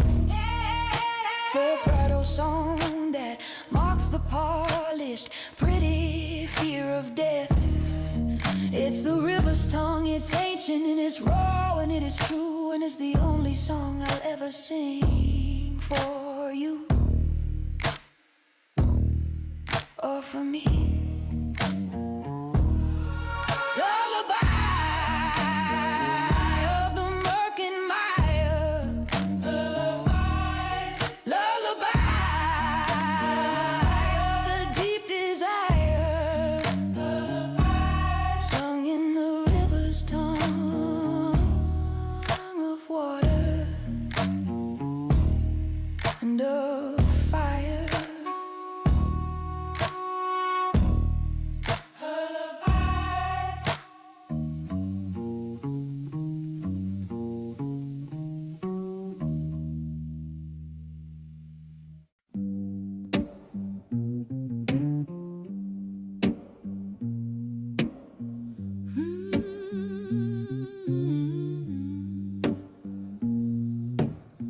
The Prado song that marks passion and it's raw and it is true, and it's the only song I'll ever sing for you or for me.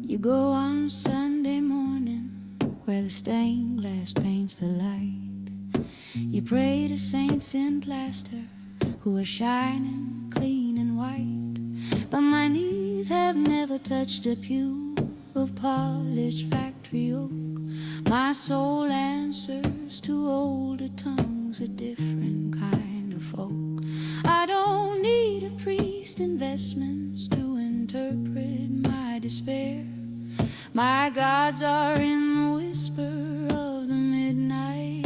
You go on Sunday morning where the stained glass paints the light. You pray to saints in plaster who are shining clean and white. But my knees have never touched a pew of polished factory oak. My soul answers to older tongues, a different kind of folk. I don't need a priest investments to interpret my despair. My gods are in the whisper of the midnight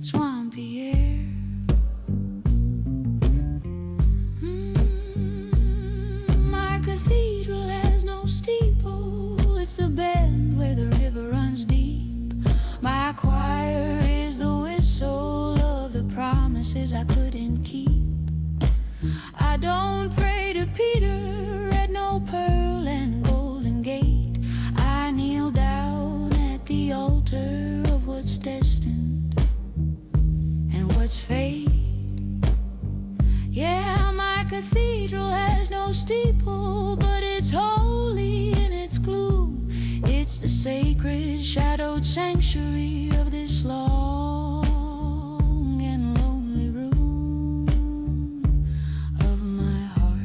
swampy air. My cathedral has no steeple, it's the bend where the river runs deep. My choir is the whistle of the promises I couldn't keep. I don't pray to Peter at no pearl and golden gate. I kneel down at the altar of what's destined and what's fate. Yeah, my cathedral has no steeple, but it's holy in its gloom. It's the sacred shadowed sanctuary of this long and lonely room of my heart.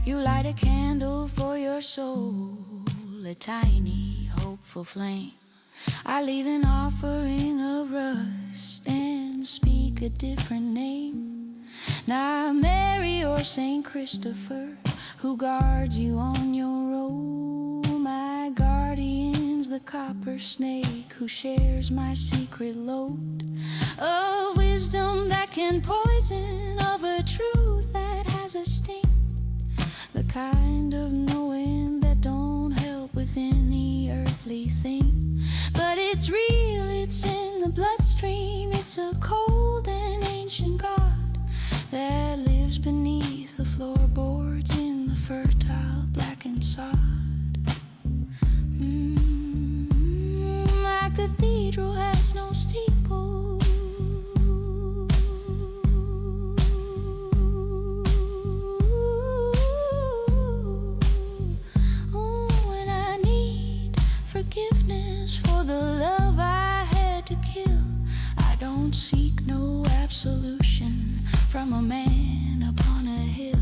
You light a candle for your soul, a tiny hopeful flame. I leave an offering of rust and speak a different name. Not Mary or Saint Christopher, who guards you on your road. My guardian's the copper snake who shares my secret load of wisdom that can poison, of a truth that has a sting. The kind of knowing that don't help with any earthly thing, but it's real, it's in the bloodstream. It's a cold and ancient God that lives beneath the floorboards in the fertile blackened sod. My cathedral has no steeple. Forgiveness for the love I had to kill. I don't seek no absolution from a man upon a hill.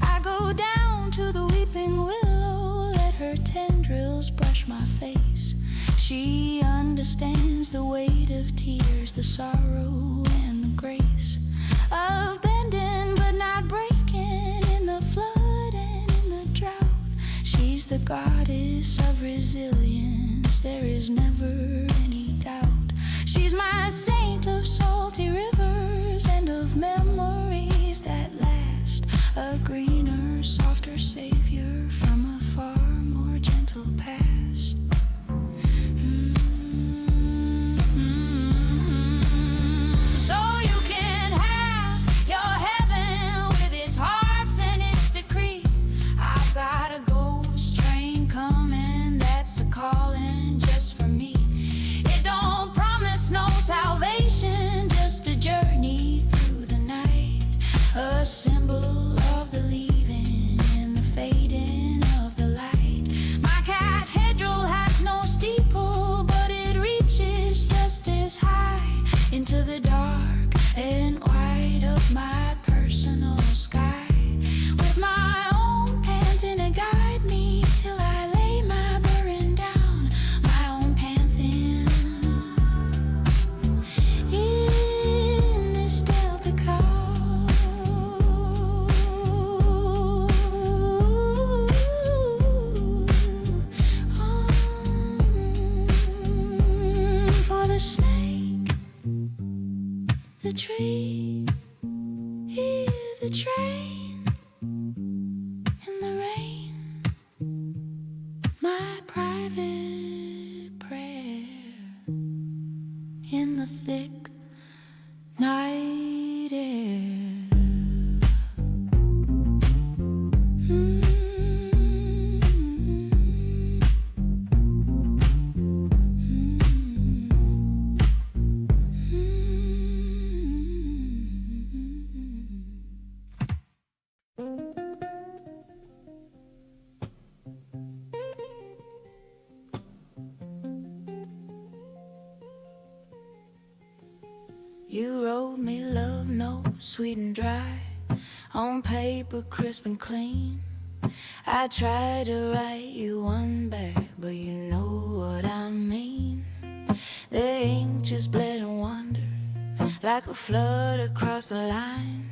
I go down to the weeping willow, let her tendrils brush my face. She understands the weight of tears, the sorrow and the grace of bending but not breaking in the flood and in the drought. She's the goddess of resilience, there is never any doubt. She's my saint of salty rivers and of memories that last, a greener, softer savior from a far more gentle past. So you can have your heaven with its harps and its decree. I've got a ghost train coming, that's a calling just for me. It don't promise no salvation, just a journey through the night, a symbol of the leaving in the face. the rain, my private prayer in the thick night air. You wrote me love notes, sweet and dry, on paper crisp and clean. I tried to write you one back, but you know what I mean. The ink just bled and wandered like a flood across the line.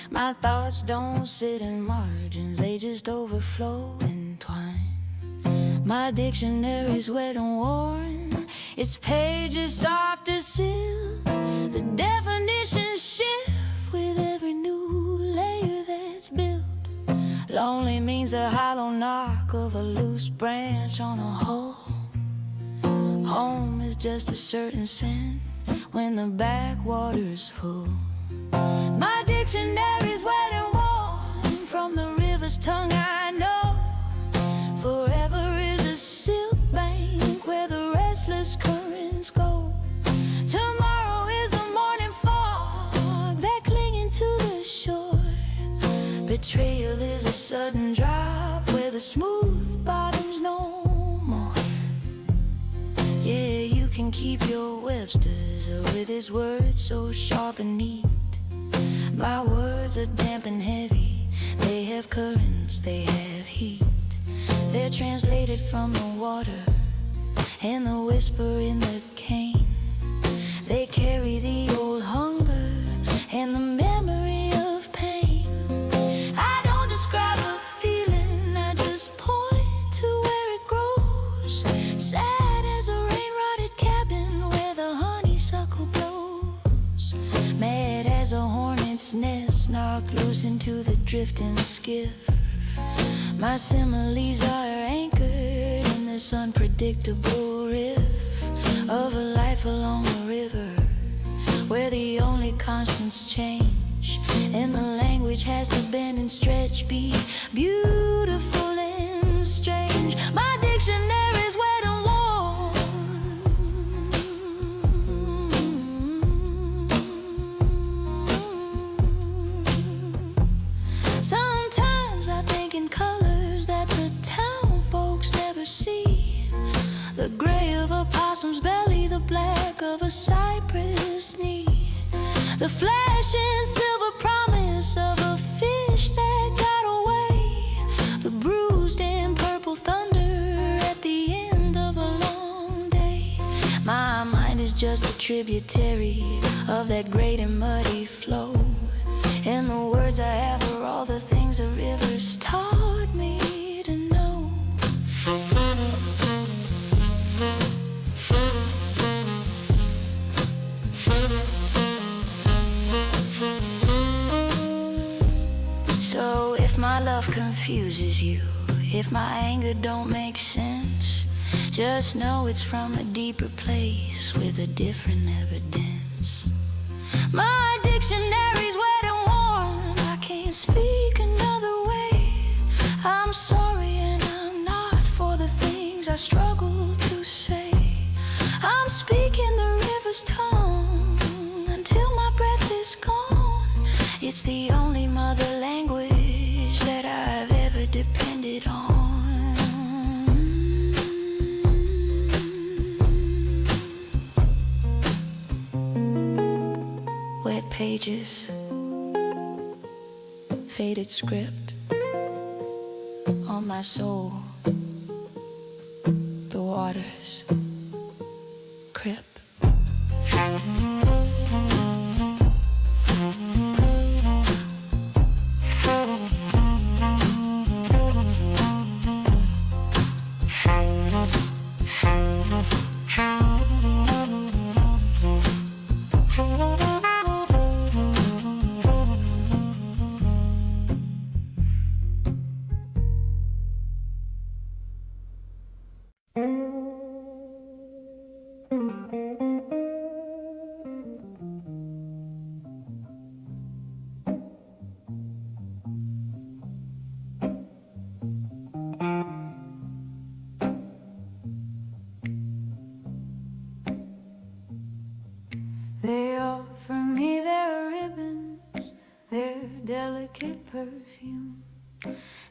My thoughts don't sit in margins, they just overflow and twine. My dictionary's wet and worn, its pages soft as silk. The definitions shift with every new layer that's built. Lonely means the hollow knock of a loose branch on a hole. Home is just a certain scent when the backwater's full. My dictionary's wet and worn from the river's tongue. I know forever is a silk bank where the restless currents go. Tomorrow is a morning fog that clinging to the shore. Betrayal is a sudden drop where the smooth bottom's no more. Yeah, you can keep your Webster's with his words so sharp and neat. My words are damp and heavy, they have currents, they have heat. They're translated from the water and the whisper in the cane. They carry the old hunger and the memory of pain. I don't describe a feeling, I just point to where it grows. Sad as a rain-rotted cabin where the honeysuckle blows. Mad as a hornet's nest knocked loose into the drifting skiff. My similes are anchored in this unpredictable riff of a life along the river, where the only constants change and the language has to bend and stretch, be beautiful and strange. My dictionary's wet and worn. Sometimes I think in colors that the town folks never see. The gray of a possum's belly, the black of a cypress knee, the flashing silver promise of a fish that got away, the bruised and purple thunder at the end of a long day. My mind is just a tributary of that great and muddy flow, and the words I have are all the things the rivers taught me to know. So if my love confuses you, if my anger don't make sense, just know it's from a deeper place with a different evidence. My dictionary's wet and worn, I can't speak another way. I'm sorry and I'm not for the things I struggle to say. I'm speaking the river's tongue until my breath is gone. It's the only mother language that I've ever depended on. Wet pages, faded script on my soul, the waters crip.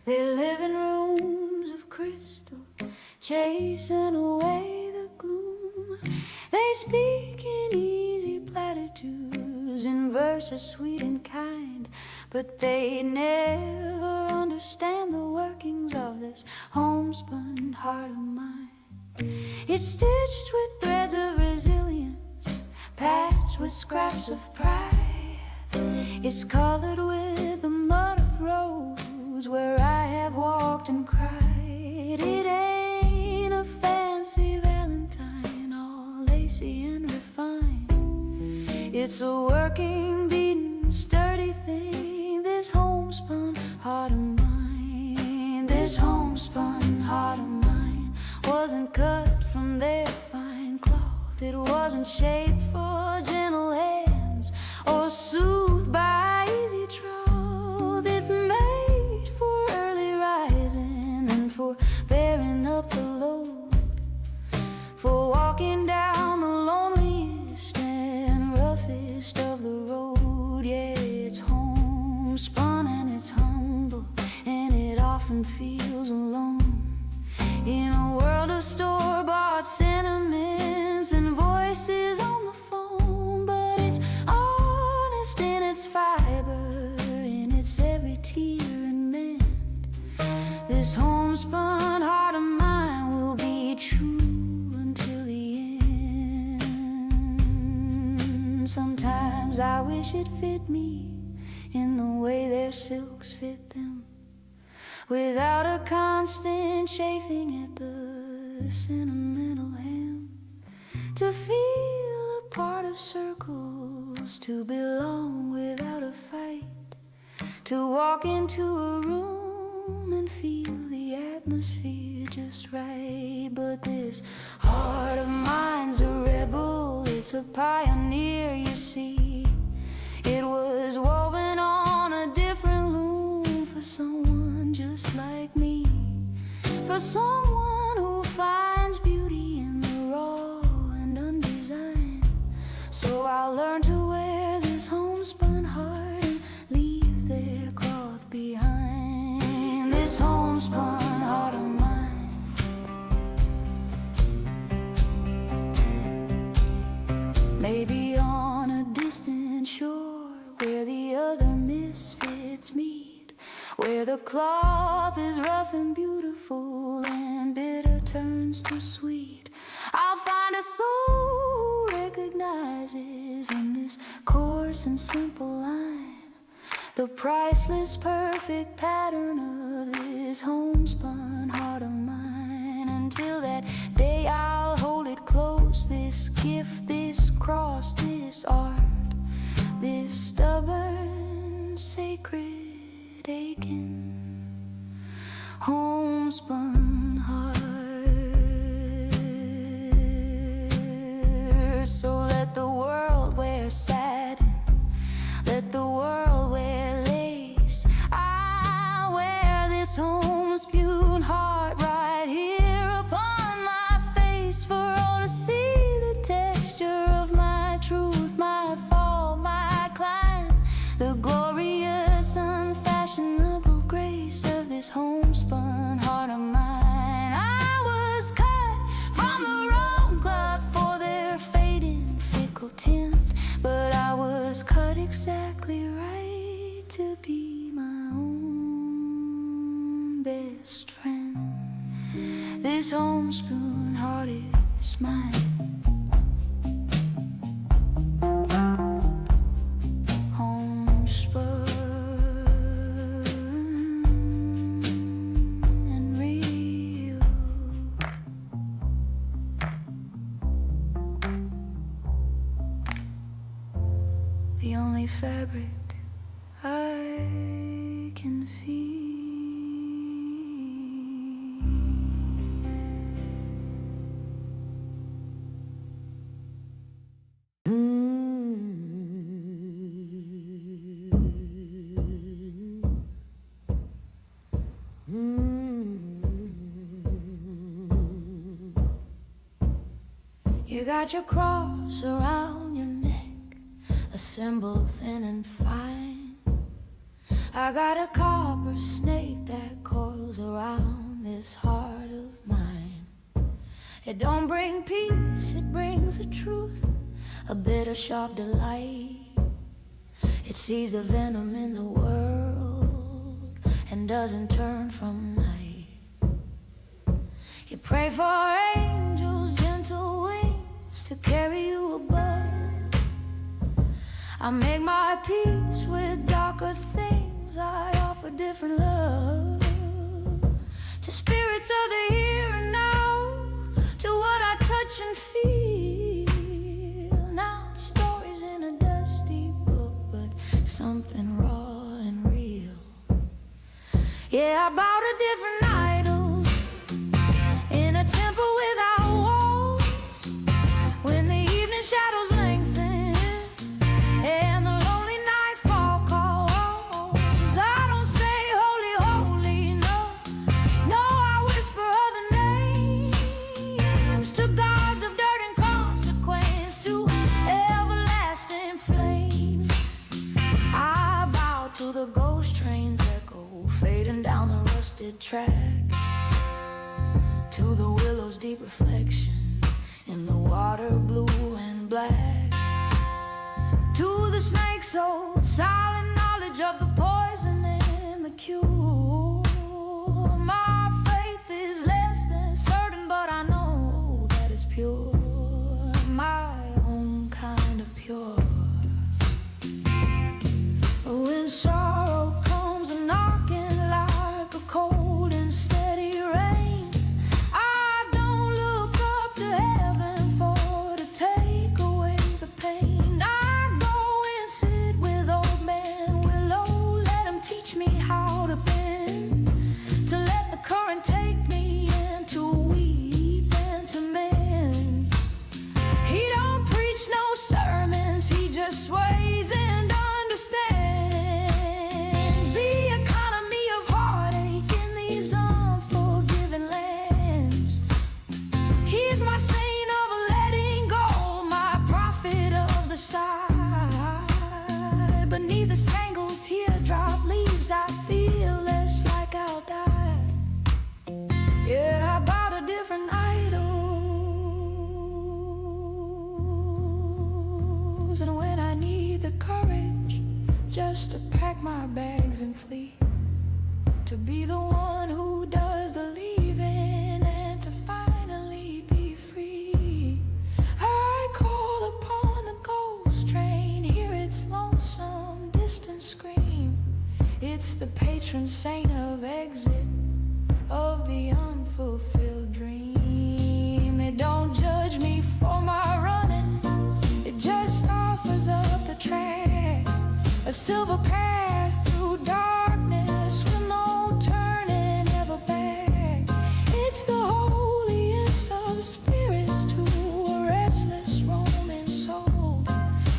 They live in rooms of crystal, chasing away the gloom. They speak in easy platitudes, in verses sweet and kind, but they never understand the workings of this homespun heart of mine. It's stitched with threads of resilience, patched with scraps of pride. It's colored with the mud of roads where I have walked and cried. It ain't a fancy valentine, all lacy and refined. It's a working, beaten, sturdy thing, this homespun heart of mine. This homespun heart of mine wasn't cut from their fine cloth. It wasn't shaped for gentle hands or soothed by easy troth. It's made for early rising and for bearing up the load, for walking down the loneliest and roughest of the road. Yeah, it's homespun and it's humble, and it often feels alone in a world of store-bought sentiments and voices on the phone. But it's honest in its fiber, in its every tear and mend. This homespun heart of mine will be true until the end. Sometimes I wish it fit me in the way their silks fit them, without a constant chafing at the sentimental hem. To feel a part of circles, to belong without a fight, to walk into a room and feel the atmosphere just right. But this heart of mine's a rebel, it's a pioneer, you see. It was woven on a different loom for someone just like me, for someone who finds beauty in the raw and undesigned. So I'll learn to wear this homespun heart and leave their cloth behind. This homespun heart of mine. Maybe on a distant shore where the other misfits meet, where the cloth is rough and beautiful and bitter turns to sweet, I'll find a soul who recognizes in this coarse and simple line the priceless perfect pattern of this homespun heart of mine. Until that day I'll hold it close, this gift, this cross, this art, this stubborn, sacred, aching homespun heart. So let the world wear satin, let the world wear lace. I wear this homespun heart right here upon my face, for all to see the texture of my truth, my fall, my climb, the glorious, unfashionable grace of this homespun heart of mine. I was cut from the wrong cloth for their fading, fickle tint, but I was cut exactly right to be my own best friend. This homespun heart is mine. The only fabric I can feel. You got your cross around your neck, a symbol thin and fine, I got a copper snake that coils around this heart of mine. It don't bring peace, it brings the truth, a bitter sharp delight. It sees the venom in the world and doesn't turn from night. You pray for angels, gentle wings to carry you above. I make my peace with darker things, I offer different love to spirits of the here and now, to what I touch and feel. Not stories in a dusty book, but something raw and real. Yeah, I bow to different idols in a temple without walls. When the evening shadows lengthen and the lonely nightfall calls, I don't say holy, holy, no. No, I whisper other names to gods of dirt and consequence, to everlasting flames. I bow to the ghost train's echo fading down the rusted track, to the willow's deep reflection in the water blue and black, to the snake's old silent knowledge of the poison and the cure. My faith is less than certain, but I know that it's pure, my own kind of pure. When sorrow comes a knocking like a cold and steady rain, I don't look up to heaven for to take away the pain. I go and sit with old man Willow, let him teach me how to bend, to let the current take me and to weep and to mend. He don't preach no sermons, he just sways and understands the economy of heartache in these unforgiving lands. He's my saint of letting go, my prophet of the side. Beneath this tangled teardrop leaves, I feel less like I'll die. Yeah, I bow to different idols, and when I need the courage just to pack my bags and flee, to be the one who does the leaving and to finally be free, I call upon the ghost train, hear its lonesome distant scream. It's the patron saint of exit, of the unfulfilled dream. It don't judge me for my running, it just offers up the track, a silver path through darkness with no turning ever back. It's the holiest of spirits to a restless roaming soul,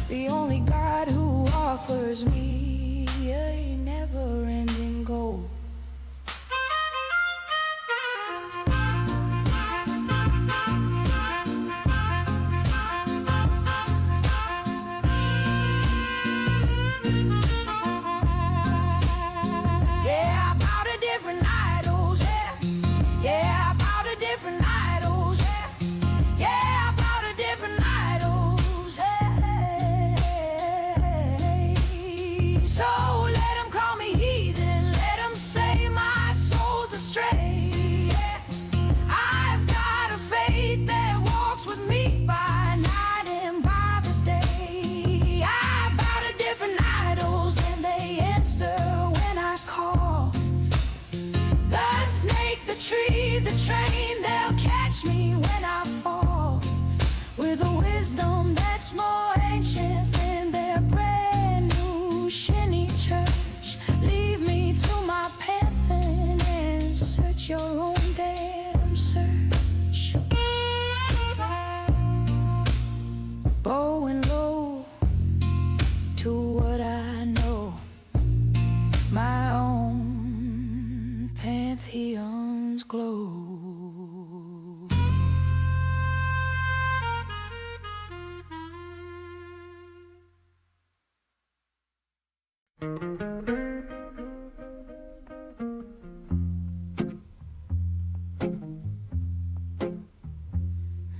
the only God who offers me a never-ending goal. Yeah, I bow to different idols, yeah. Yeah, I bow to different idols, yeah. Yeah, I bow to different idols, hey. So let them call me heathen, let them say my soul's astray, yeah. I've got a faith that walks with me by night and by the day. I bow to different idols and they answer when I call. The snake, the tree, the train, they'll catch me when I fall, with a wisdom that's more ancient than their brand new shinny church. Leave me to my pantheon and search your own damn search. Bowing low to what I know, my own pantheon's glow.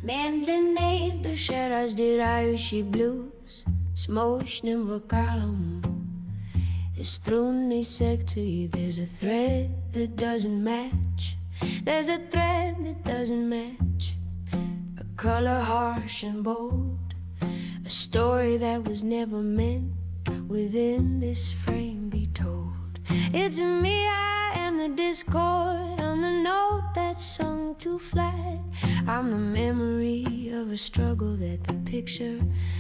Medley beschäras die Irish blues, smoshnim vokalum. Strunny sector, there's a thread that doesn't match. There's a thread that doesn't match. A color harsh and bold, a story that was never meant within this frame be told. It's me, I am the discord, I'm the note that's sung too flat. I'm the memory of a struggle that the picture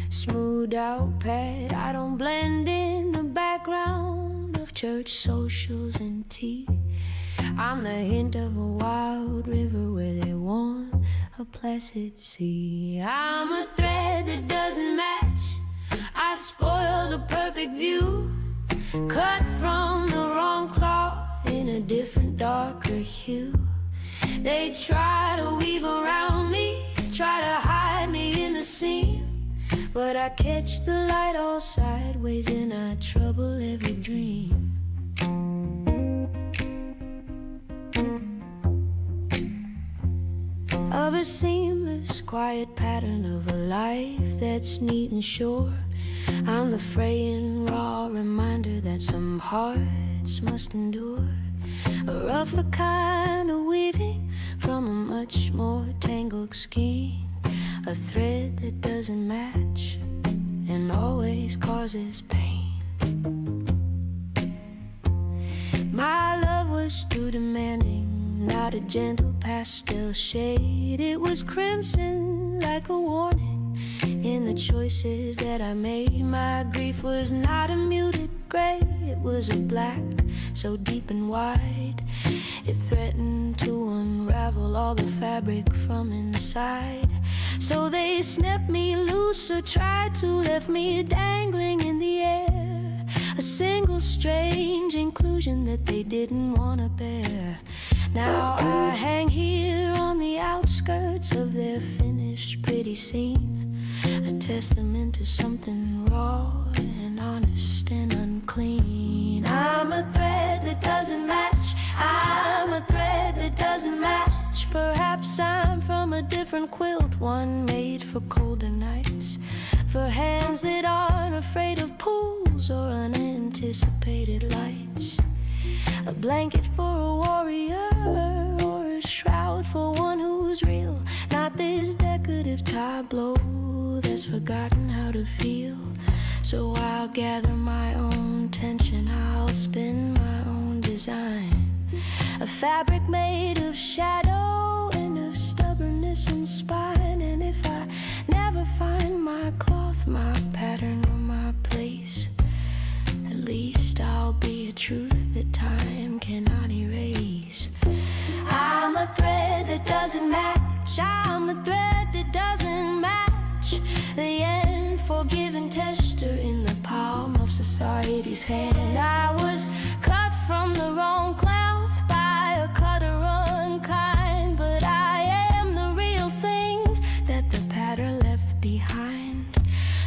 smoothed out pad. I don't blend in the background of church socials and tea. I'm the hint of a wild river where they want a placid sea. I'm a thread that doesn't match, I spoil the perfect view, cut from the wrong cloth in a different darker hue. They try to weave around me, try to hide me in the seam, but I catch the light all sideways and I trouble every dream. Of a seamless, quiet pattern of a life that's neat and sure. I'm the fraying, raw reminder that some hearts must endure. A rougher kind of weaving from a much more tangled skein. A thread that doesn't match and always causes pain. My love was too demanding, not a gentle pastel shade. It was crimson like a warning in the choices that I made. My grief was not a muted gray, it was a black so deep and wide. It threatened to unravel all the fabric from inside. So they snipped me loose or tried to lift me dangling in the air. A single strange inclusion that they didn't want to bear. Now I hang here on the outskirts of their finished pretty scene, a testament to something raw and honest and unclean. I'm a thread that doesn't match, I'm a thread that doesn't match. Perhaps I'm from a different quilt, one made for colder nights, for hands that aren't afraid of pools or unanticipated lights. A blanket for a warrior or a shroud for one who's real. Not this decorative tableau that's forgotten how to feel. So I'll gather my own tension, I'll spin my own design. A fabric made of shadow and of stubbornness and spine. And if I never find my cloth, my pattern or my place, at least I'll be a truth that time cannot erase. I'm a thread that doesn't match, I'm a thread that doesn't match. The unforgiving tester in the palm of society's hand. I was cut from the wrong cloth by a cutter unkind, but I am the real thing that the pattern left behind.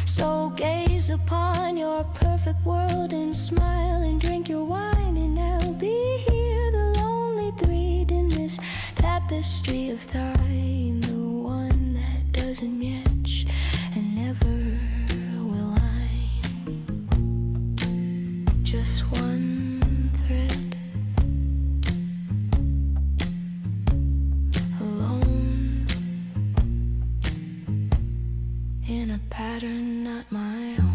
So gaze upon your perfect world and smile and drink your wine, and I'll be here, the lonely thread in this tapestry of time, the one that doesn't match and never will I. Just one thread, alone in a pattern not my own.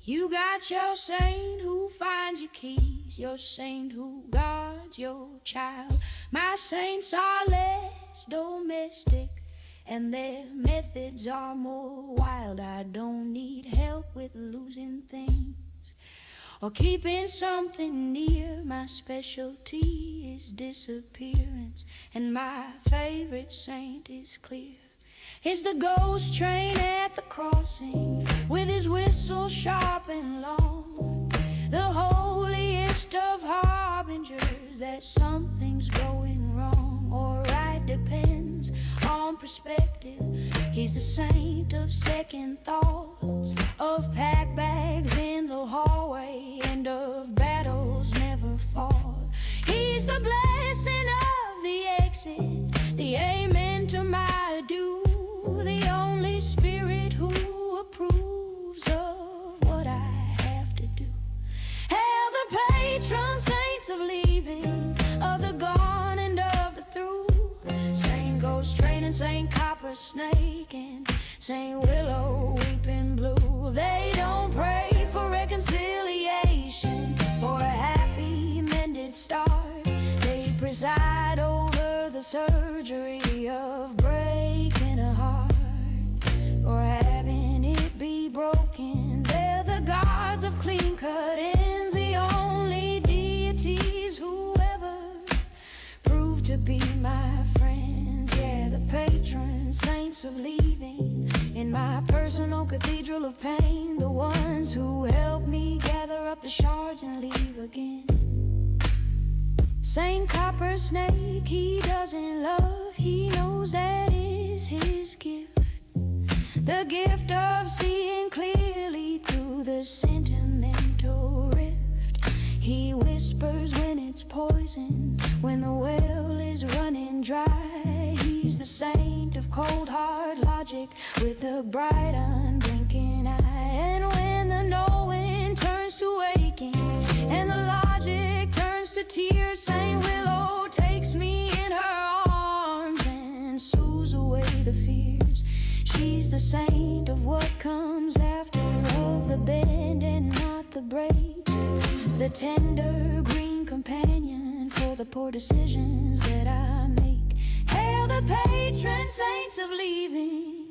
You got your saint who finds your keys, your saint who guards your child. My saints are less domestic and their methods are more wild. I don't need help with losing things or keeping something near. My specialty is disappearance, and my favorite saint is clear. It's the ghost train at the crossing with his whistle sharp and long, the holiest of harbingers that something's going wrong or right, depends on perspective. He's the saint of second thoughts, of packed bags in the hallway, and of battles never fought. He's the blessing of the exit, the amen to my due, the only spirit who approves of what I have to do. Hail the patron saints of leaving, of the gone and of the through, Saint Ghost Train and Saint Copper Snake and Saint Willow Weeping Blue. They don't pray for reconciliation, for a happy mended start. They preside over the surgery of breaking a heart, or having it be broken. They're the gods of clean cut ends, the only deities who ever proved to be my friends. Yeah, the patron saints of leaving, in my personal cathedral of pain, the ones who help me gather up the shards and leave again. Saint Copper Snake, he doesn't love, he knows that is his gift, the gift of seeing clearly through the sentimental rift. He whispers when it's poison, when the well is running dry. He's the saint of cold hard logic, with a bright unblinking eye. And when the knowing turns to waking, and the logic turns to tears, Saint Willow takes me in her arms and soothes away the fears. She's the saint of what comes after, of the bend and not the break, the tender green companion for the poor decisions that I make. Hail the patron saints of leaving.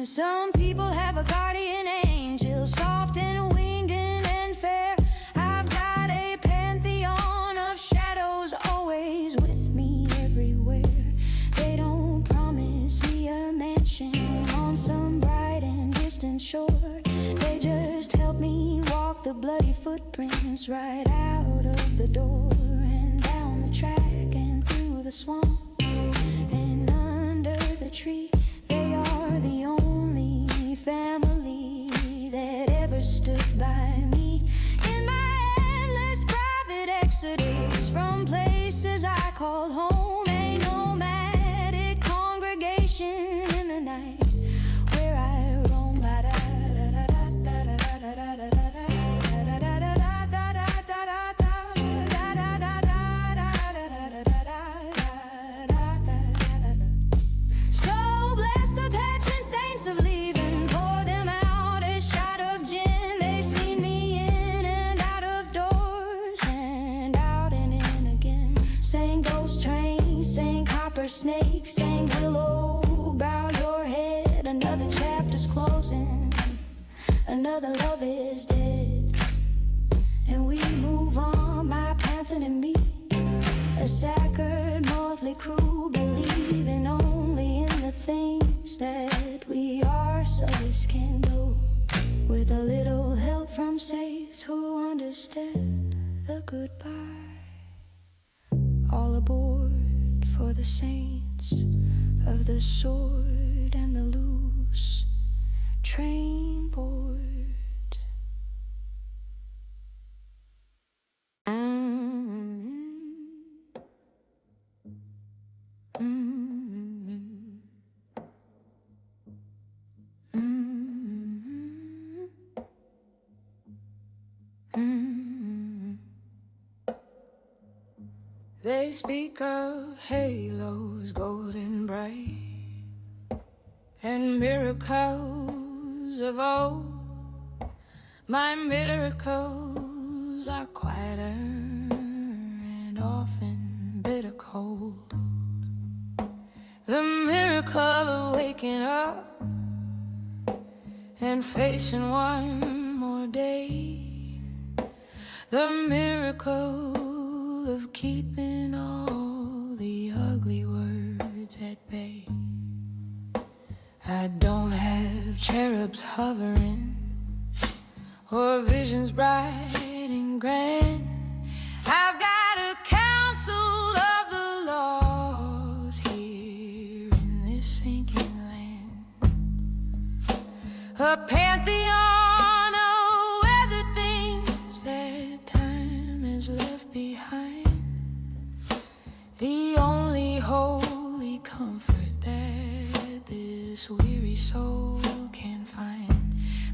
Some people have a guardian angel, soft and winged and fair. I've got a pantheon of shadows always with me everywhere. They don't promise me a mansion on some bright and distant shore. They just help me walk the bloody footprints right out of the door, and down the track and through the swamp and under the tree. They are the only family that ever stood by me in my endless private exodus from places I called home. A nomadic congregation in the night where I roam. So bless the patron saints of leaving, pour them out a shot of gin. They've seen me in and out of doors, and out and in again. Saint Ghost Train, Saint Copper Snake, Saint Willow, bow your head. Another chapter's closing, another love is dead, and we move on, my panther and me, a sacred motley crew, believing only in the things that we ourselves can do, with a little help from saints who understand the goodbye. All aboard for the saints of the sword and the loose train board. They speak of halos golden bright and miracles of old. My miracles are quieter and often bitter cold. The miracle of waking up and facing one more day. The miracle of keeping all the ugly words at bay. I don't have cherubs hovering or visions bright and grand. I've got a council of the laws here in this sinking land, a pantheon of weather things that time has left behind, the only holy comfort that this weary soul can find.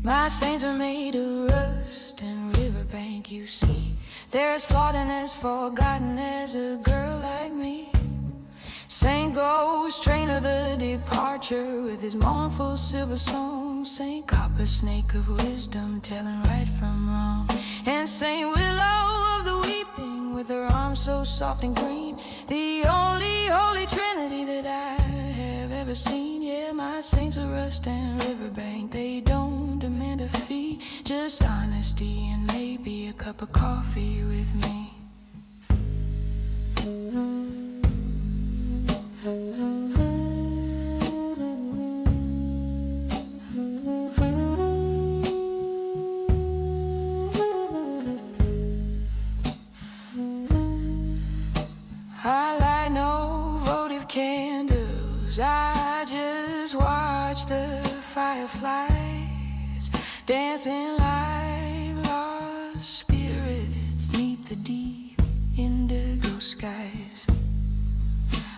My saints are made of rust and riverbank, you see. They're as flawed and as forgotten as a girl like me. Saint Ghost, train of the departure, with his mournful silver song. Saint Copper Snake of wisdom, telling right from wrong. And Saint Willow of the weeping, with her arms so soft and green, the only holy trinity that I have ever seen. Yeah, my saints are rust and riverbank. They don't demand a fee, just honesty and maybe a cup of coffee with me. I light no votive candles, I just watch the fireflies dancing like lost spirits neath the deep indigo skies.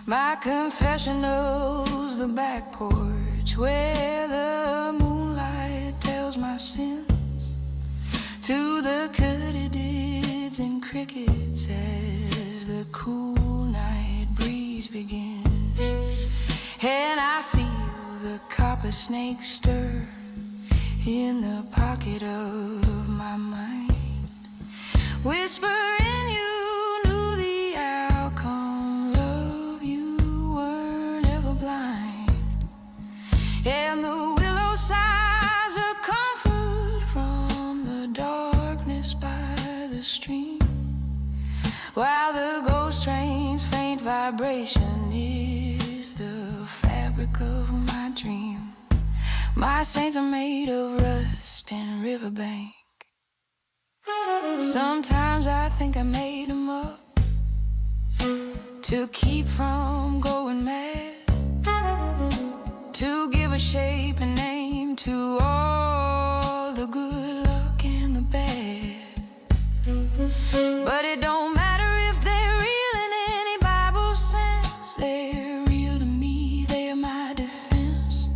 My confessional's the back porch where the moonlight tells my sins to the katydids and crickets as the cool night breeze begins. And I feel the copper snake stir in the pocket of my mind, whispering you knew the outcome, love, you weren't ever blind. And the willow sighs a comfort from the darkness by the stream, while the ghost train's faint vibration is the fabric of my dream. My saints are made of rust and riverbank. Sometimes I think I made them up to keep from going mad, to give a shape and name to all the good luck and the bad. But it don't matter if they're real in any Bible sense. They're real to me, they're my defense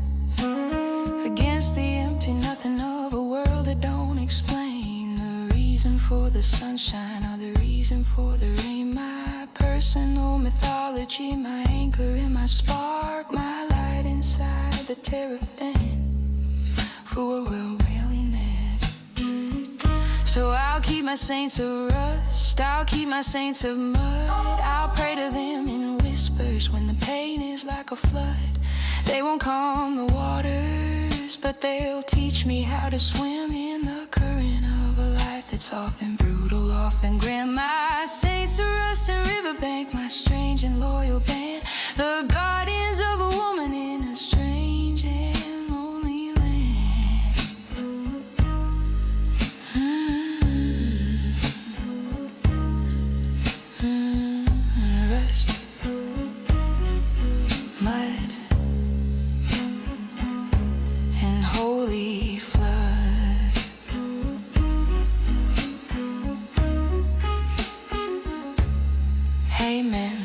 against the empty nothing of a world that don't explain the reason for the sunshine or the reason for the rain. My personal mythology, my anchor and my spark, my light inside the terror fan for a world really mad. So I'll keep my saints of rust, I'll keep my saints of mud. I'll pray to them in whispers when the pain is like a flood. They won't calm the waters, but they'll teach me how to swim in the current of a life that's often brutal, often grim. My saints are rust and riverbank, my strange and loyal band, the guardians of a woman in a strange and lonely land. Rust, mud, and holy flood. Amen.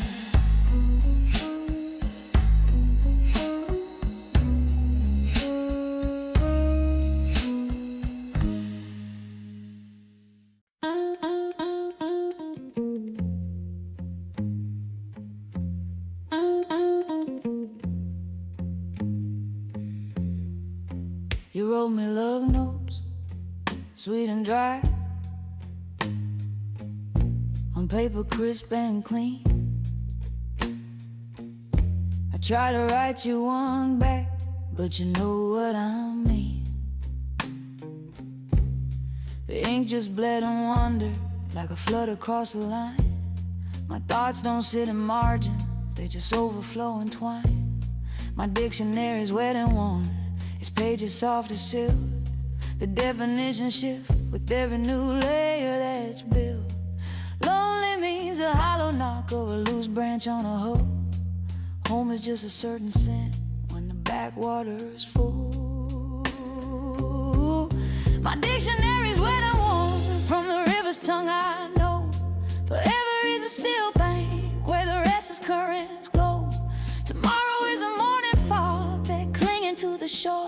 You wrote me love notes, sweet and dry, on paper crisp and clean. I try to write you one back, but you know what I mean. The ink just bled and wandered like a flood across the line. My thoughts don't sit in margins, they just overflow and twine. My dictionary's wet and worn, its pages soft as silk. The definition shift with every new layer that's built. Lonely means a hollow knock of a loose branch on a hoe. Home is just a certain scent when the backwater is full. My dictionary's wet and worn from the river's tongue. I know forever is a seal bank where the restless currents go. Tomorrow is a morning fog that clinging to the shore.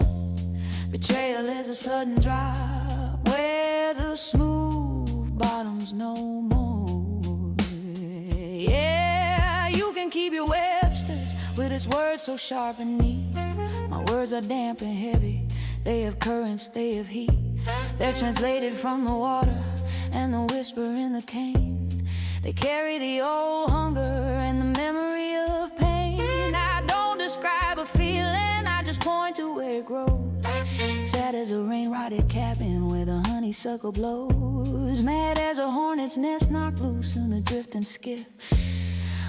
Betrayal is a sudden drop where the smooth bottom's no more. Yeah, you can keep your Webster's with its words so sharp and neat. My words are damp and heavy, they have currents, they have heat. They're translated from the water and the whisper in the cane. They carry the old hunger and the memory of pain. I don't describe a feeling, I just point to where it grows. Sad as a rain-rotted cabin where the honeysuckle blows. Mad as a hornet's nest knocked loose in the drifting skiff.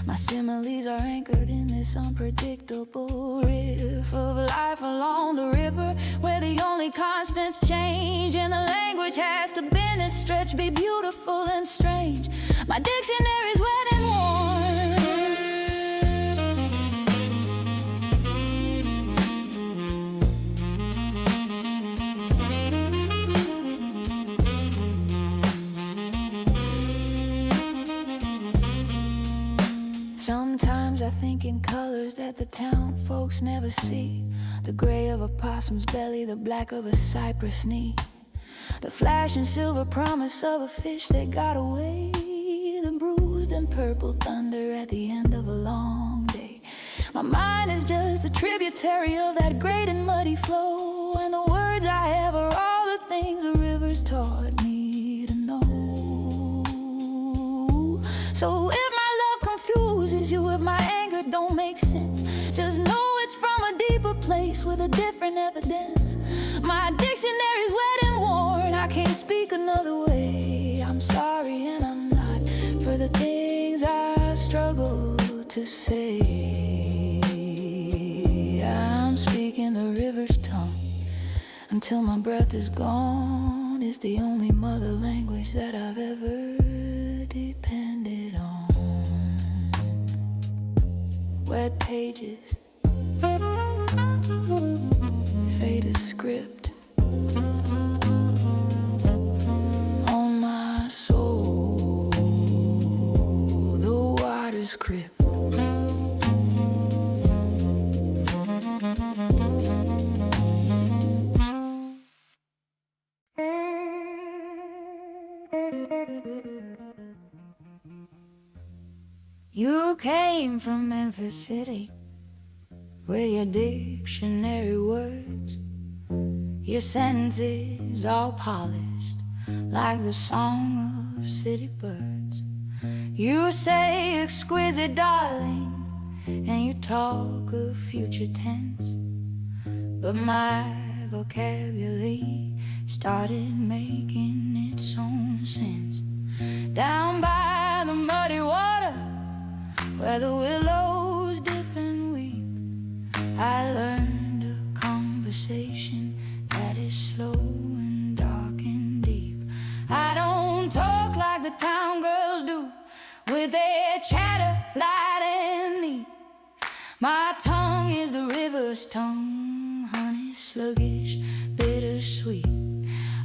My similes are anchored in this unpredictable riff of life along the river, where the only constants change and the language has to bend and stretch, be beautiful and strange. My dictionary's wet and worn. Sometimes I think in colors that the town folks never see. The gray of a possum's belly, the black of a cypress knee, the flash and silver promise of a fish that got away, the bruised and purple thunder at the end of a long day. My mind is just a tributary of that great and muddy flow, and the words I have are all the things the rivers taught me to know. So if confuses you, if my anger don't make sense, just know it's from a deeper place with a different evidence. My dictionary's wet and worn, I can't speak another way. I'm sorry and I'm not for the things I struggle to say. I'm speaking the river's tongue until my breath is gone. It's the only mother language that I've ever depended on. Wet pages, faded script on my soul, the water's grip. You came from Memphis City with your dictionary words, your sentences all polished like the song of city birds. You say exquisite darling and you talk of future tense, but my vocabulary started making its own sense. Down by the muddy water where the willows dip and weep, I learned a conversation that is slow and dark and deep. I don't talk like the town girls do with their chatter light and neat. My tongue is the river's tongue, honey sluggish, bittersweet.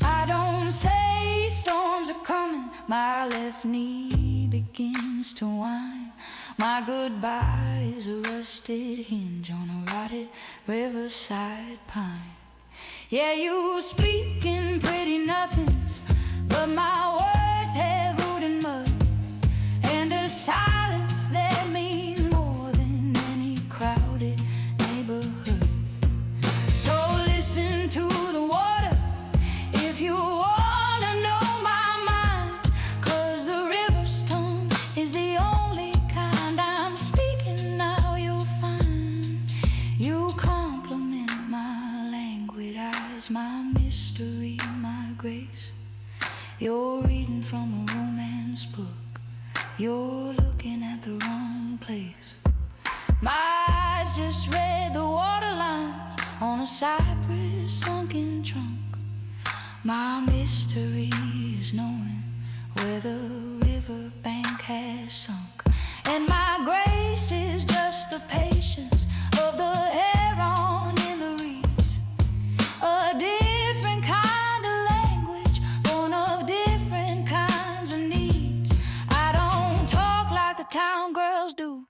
I don't say storms are coming, my left knee begins to whine. My goodbye is a rusted hinge on a rotted riverside pine. Yeah, you speak in pretty nothings, but my words have root and mud, and a silence that means more than any crowded neighborhood. So listen to the water if you wanna know my mind, 'cause the river's tongue is the only kind I'm speaking now. You'll find you compliment my languid eyes, my mystery, my grace. You're reading from a romance book, you're looking at the wrong place. My eyes just read the water cypress sunken trunk. My mystery is knowing where the riverbank has sunk, and my grace is just the patience of the heron in the reeds. A different kind of language, born of different kinds of needs. I don't talk like the town girls do.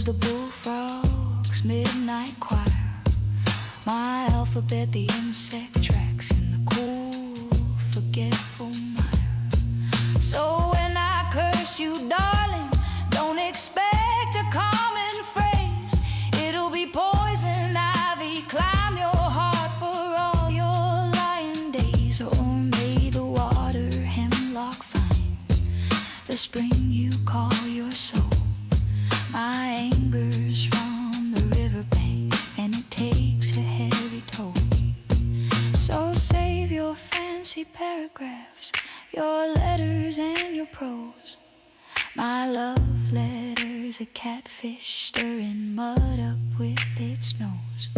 The bullfrog's midnight choir, my alphabet, the insect tracks in the cool, forgetful mire. So when I curse you, darling, don't expect a common phrase. It'll be poison ivy, climb your heart for all your lying days. Oh, may the water hemlock find the spring you call your soul. My anger's from the riverbank, and it takes a heavy toll. So save your fancy paragraphs, your letters and your prose. My love letter's a catfish stirring mud up with its nose.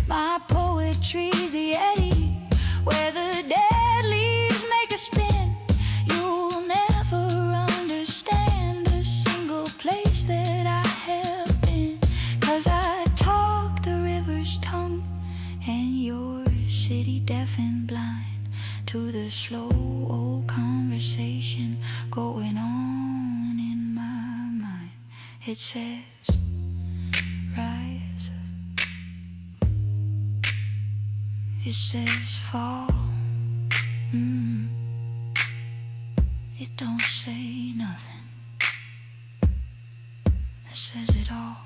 My poetry's the eddy where the dead leaves make a spin. You'll never understand a single place that I have been, 'cause I talk the river's tongue, and your city deaf and blind to the slow old conversation going on in my mind. It says, rise up. It says, fall. It don't say nothing. It says it all.